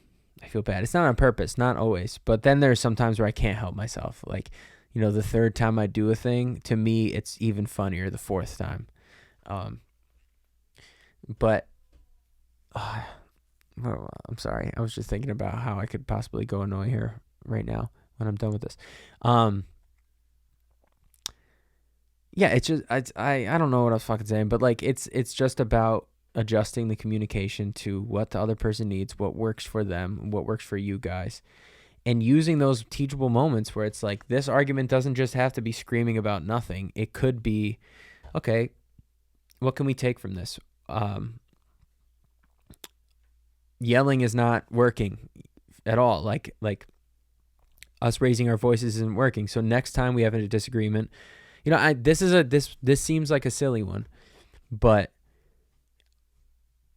feel bad. It's not on purpose, not always, but then there's some times where I can't help myself. Like, the third time I do a thing, to me, it's even funnier the fourth time. But I'm sorry. I was just thinking about how I could possibly go annoy her right now when I'm done with this. Yeah, it's just, I don't know what I was fucking saying, but like, it's just about adjusting the communication to what the other person needs, what works for them, what works for you guys, and using those teachable moments where it's like, this argument doesn't just have to be screaming about nothing. It could be, okay, what can we take from this? Yelling is not working at all. Like us raising our voices isn't working. So next time we have a disagreement, this seems like a silly one, but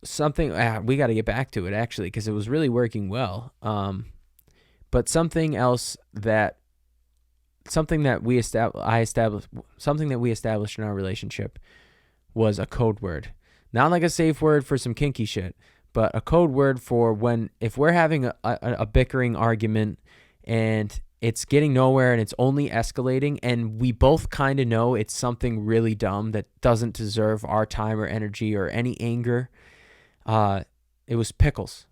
something, we got to get back to it actually, because it was really working well. But something that we established in our relationship was a code word. Not like a safe word for some kinky shit, but a code word for if we're having a bickering argument and it's getting nowhere and it's only escalating and we both kind of know it's something really dumb that doesn't deserve our time or energy or any anger. It was pickles.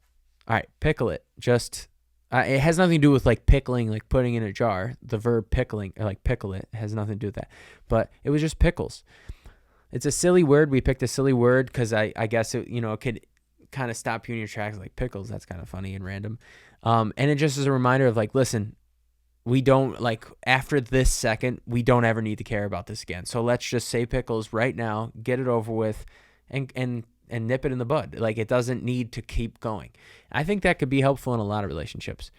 All right, pickle it. Just, it has nothing to do with like pickling, like putting in a jar. The verb pickling, or like pickle it, has nothing to do with that. But it was just pickles. It's a silly word. We picked a silly word because I guess it, it could kind of stop you in your tracks, like pickles. That's kind of funny and random. And it just is a reminder of like, listen, we don't, like, after this second, we don't ever need to care about this again. So let's just say pickles right now, get it over with, and nip it in the bud. Like, it doesn't need to keep going. I think that could be helpful in a lot of relationships.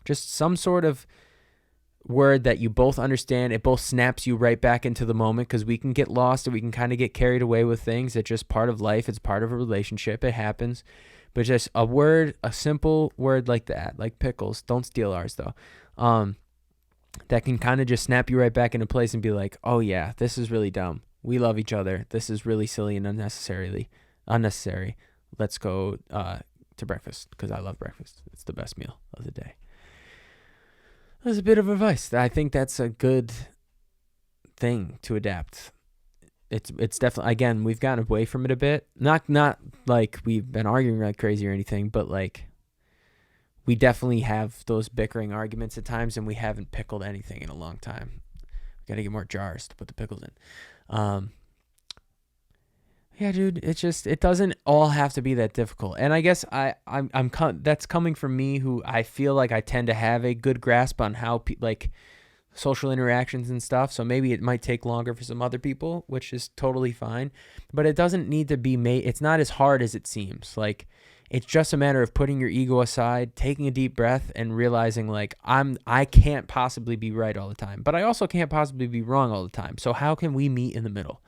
Just some sort of word that you both understand. It both snaps you right back into the moment, because we can get lost and we can kind of get carried away with things. It's just part of life. It's part of a relationship. It happens. But just a word, a simple word like that, like pickles. Don't steal ours though. That can kind of just snap you right back into place and be like, oh yeah, this is really dumb. We love each other. This is really silly and unnecessary. Let's go to breakfast, because I love breakfast. It's the best meal of the day. That's a bit of advice. I think that's a good thing to adapt. It's definitely, again, we've gotten away from it a bit. Not like we've been arguing like crazy or anything, but like we definitely have those bickering arguments at times, and we haven't pickled anything in a long time. Gotta get more jars to put the pickles in. Yeah, dude, it doesn't all have to be that difficult. And I guess that's coming from me, who I feel like I tend to have a good grasp on how like social interactions and stuff. So maybe it might take longer for some other people, which is totally fine. But it doesn't need to be made. It's not as hard as it seems. Like, it's just a matter of putting your ego aside, taking a deep breath, and realizing like I can't possibly be right all the time, but I also can't possibly be wrong all the time. So how can we meet in the middle?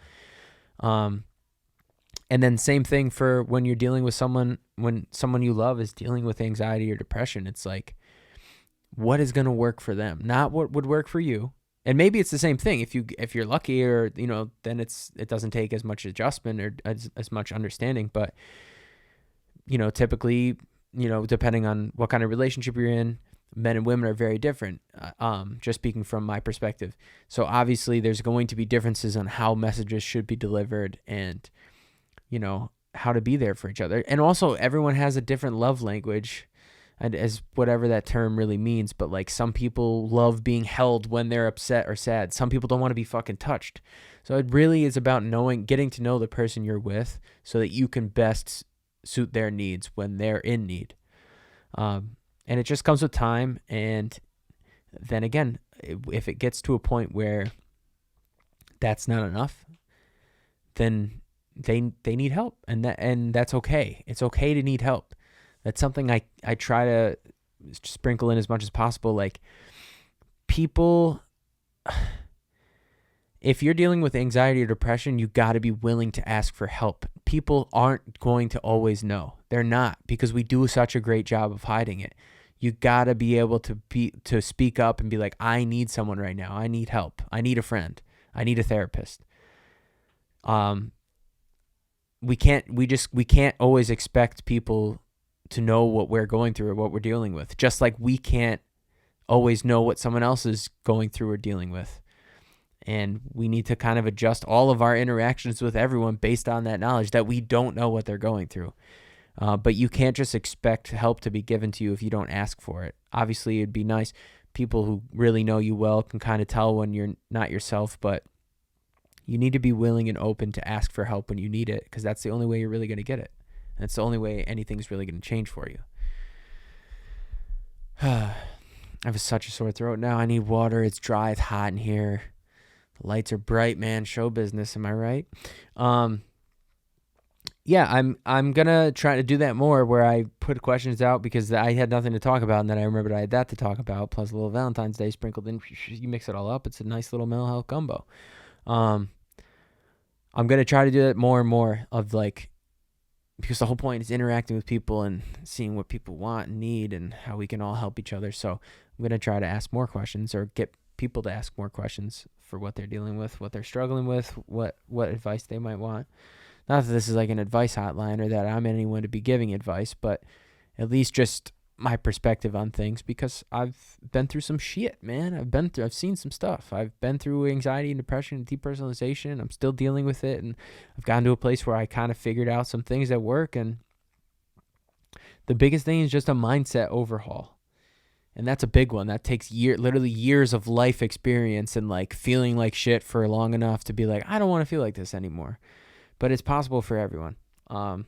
And then same thing for when you're dealing with someone, when someone you love is dealing with anxiety or depression. It's like, what is going to work for them, not what would work for you. And maybe it's the same thing. If you're lucky, or, then it doesn't take as much adjustment or as much understanding. But, typically, depending on what kind of relationship you're in, men and women are very different. Just speaking from my perspective. So obviously there's going to be differences on how messages should be delivered, and how to be there for each other. And also everyone has a different love language, and as whatever that term really means. But like, some people love being held when they're upset or sad. Some people don't want to be fucking touched. So it really is about getting to know the person you're with so that you can best suit their needs when they're in need. And it just comes with time. And then again, if it gets to a point where that's not enough, then they need help, and that's okay. It's okay to need help. That's something I try to sprinkle in as much as possible. Like, people, if you're dealing with anxiety or depression, you got to be willing to ask for help. People aren't going to always know. They're not, because we do such a great job of hiding it. You got to be able to speak up and be like, I need someone right now. I need help. I need a friend. I need a therapist. We can't always expect people to know what we're going through or what we're dealing with. Just like we can't always know what someone else is going through or dealing with. And we need to kind of adjust all of our interactions with everyone based on that knowledge that we don't know what they're going through. But you can't just expect help to be given to you if you don't ask for it. Obviously, it'd be nice. People who really know you well can kind of tell when you're not yourself, but you need to be willing and open to ask for help when you need it, because that's the only way you're really going to get it. And it's the only way anything's really going to change for you. I have such a sore throat now. I need water. It's dry. It's hot in here. The lights are bright, man. Show business. Am I right? Yeah, I'm going to try to do that more, where I put questions out because I had nothing to talk about, and then I remembered I had that to talk about, plus a little Valentine's Day sprinkled in. You mix it all up. It's a nice little mental health gumbo. I'm going to try to do that more and more, of like, because the whole point is interacting with people and seeing what people want and need and how we can all help each other. So I'm going to try to ask more questions, or get people to ask more questions for what they're dealing with, what they're struggling with, what advice they might want. Not that this is like an advice hotline or that I'm anyone to be giving advice, but at least just my perspective on things, because I've been through some shit, man. I've seen some stuff. I've been through anxiety and depression and depersonalization. I'm still dealing with it, and I've gotten to a place where I kind of figured out some things that work. And the biggest thing is just a mindset overhaul. And that's a big one. That takes literally years of life experience and like feeling like shit for long enough to be like, I don't want to feel like this anymore. But it's possible for everyone. And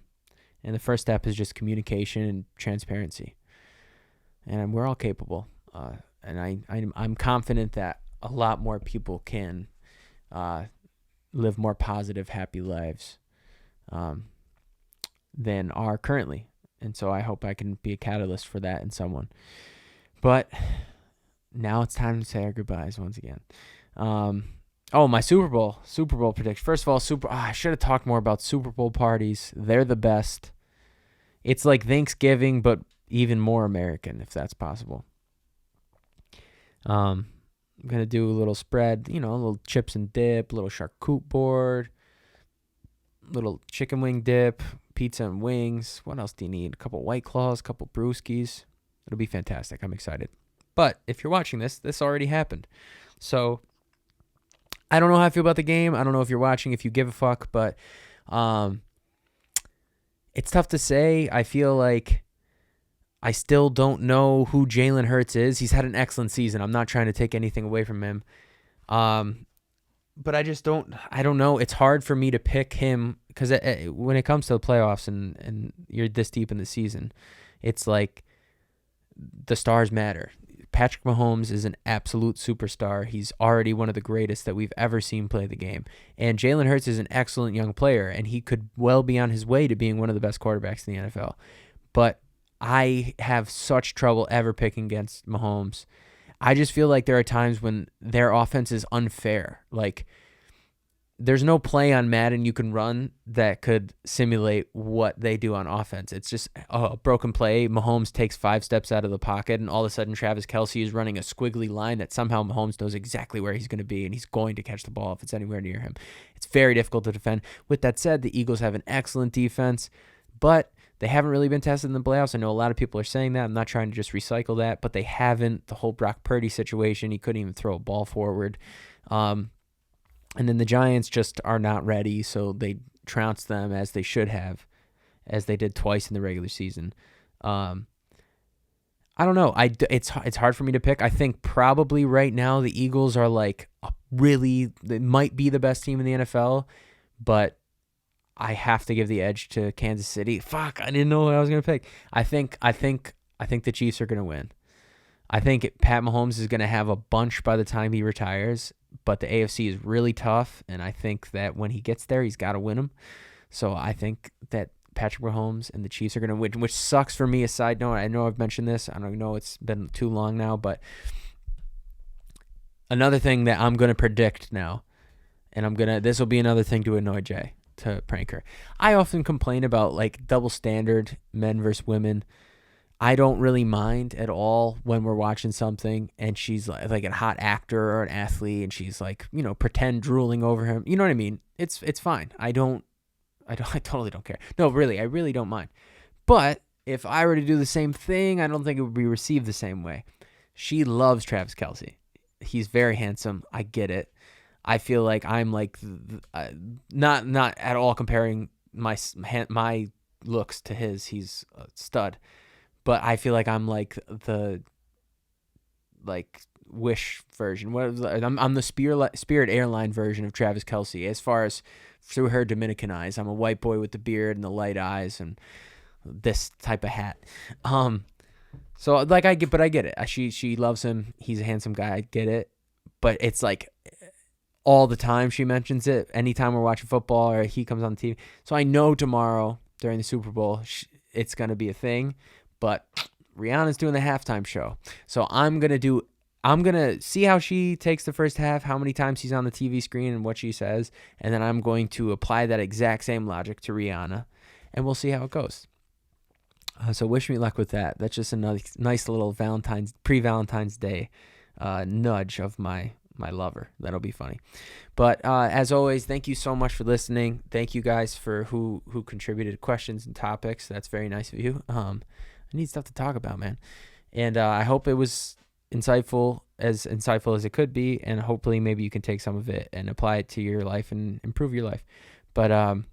the first step is just communication and transparency. And we're all capable. And I'm confident that a lot more people can live more positive, happy lives than are currently. And so I hope I can be a catalyst for that in someone. But now it's time to say our goodbyes once again. My Super Bowl prediction. First of all, I should have talked more about Super Bowl parties. They're the best. It's like Thanksgiving, but even more American, if that's possible. I'm going to do a little spread, a little chips and dip, a little charcuterie board, little chicken wing dip, pizza and wings. What else do you need? A couple White Claws, a couple brewskis. It'll be fantastic. I'm excited. But if you're watching this already happened. So I don't know how I feel about the game. I don't know if you're watching, if you give a fuck, but it's tough to say. I feel like I still don't know who Jalen Hurts is. He's had an excellent season. I'm not trying to take anything away from him. But I don't know. It's hard for me to pick him because when it comes to the playoffs and you're this deep in the season, it's like the stars matter. Patrick Mahomes is an absolute superstar. He's already one of the greatest that we've ever seen play the game. And Jalen Hurts is an excellent young player, and he could well be on his way to being one of the best quarterbacks in the NFL. But I have such trouble ever picking against Mahomes. I just feel like there are times when their offense is unfair. Like, there's no play on Madden you can run that could simulate what they do on offense. It's just a broken play. Mahomes takes 5 steps out of the pocket, and all of a sudden Travis Kelce is running a squiggly line that somehow Mahomes knows exactly where he's going to be, and he's going to catch the ball if it's anywhere near him. It's very difficult to defend. With that said, the Eagles have an excellent defense, but they haven't really been tested in the playoffs. I know a lot of people are saying that. I'm not trying to just recycle that, but they haven't. The whole Brock Purdy situation, he couldn't even throw a ball forward. And then the Giants just are not ready, so they trounced them as they should have, as they did twice in the regular season. I don't know. It's hard for me to pick. I think probably right now the Eagles are like they might be the best team in the NFL, but I have to give the edge to Kansas City. Fuck, I didn't know what I was gonna pick. I think the Chiefs are gonna win. I think Pat Mahomes is gonna have a bunch by the time he retires. But the AFC is really tough, and I think that when he gets there, he's got to win them. So I think that Patrick Mahomes and the Chiefs are going to win, which sucks for me. A side note, I know I've mentioned this. I don't know, it's been too long now, but another thing that I'm going to predict now, and this will be another thing to annoy Jay, to prank her. I often complain about like double standard, men versus women. I don't really mind at all when we're watching something and she's like a hot actor or an athlete and she's like, pretend drooling over him. You know what I mean? It's fine. I totally don't care. No, really, I really don't mind. But if I were to do the same thing, I don't think it would be received the same way. She loves Travis Kelce. He's very handsome. I get it. I feel like I'm like not at all comparing my looks to his. He's a stud. But I feel like I'm like the Wish version. I'm the Spirit Airline version of Travis Kelce. As far as through her Dominican eyes, I'm a white boy with the beard and the light eyes and this type of hat. So like I get it. She loves him. He's a handsome guy. I get it. But it's like all the time she mentions it. Anytime we're watching football or he comes on TV. So I know tomorrow during the Super Bowl it's gonna be a thing. But Rihanna's doing the halftime show. So I'm going to see how she takes the first half, how many times she's on the TV screen and what she says. And then I'm going to apply that exact same logic to Rihanna. And we'll see how it goes. So wish me luck with that. That's just another nice little pre-Valentine's Day nudge of my lover. That'll be funny. But as always, thank you so much for listening. Thank you guys for who contributed questions and topics. That's very nice of you. I need stuff to talk about, man. And I hope it was insightful as it could be, and hopefully maybe you can take some of it and apply it to your life and improve your life. But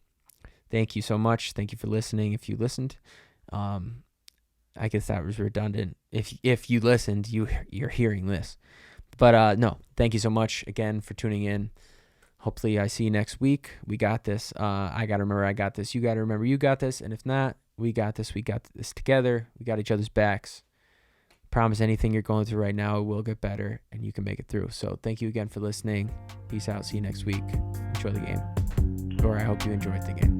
thank you so much. Thank you for listening. If you listened, I guess that was redundant. If you listened, you're hearing this. But no, thank you so much again for tuning in. Hopefully I see you next week. We got this. I got to remember I got this. You got to remember you got this. And if not, we got this. We got this together. We got each other's backs. Promise anything you're going through right now, it will get better and you can make it through. So thank you again for listening. Peace out. See you next week. Enjoy the game. Or I hope you enjoyed the game.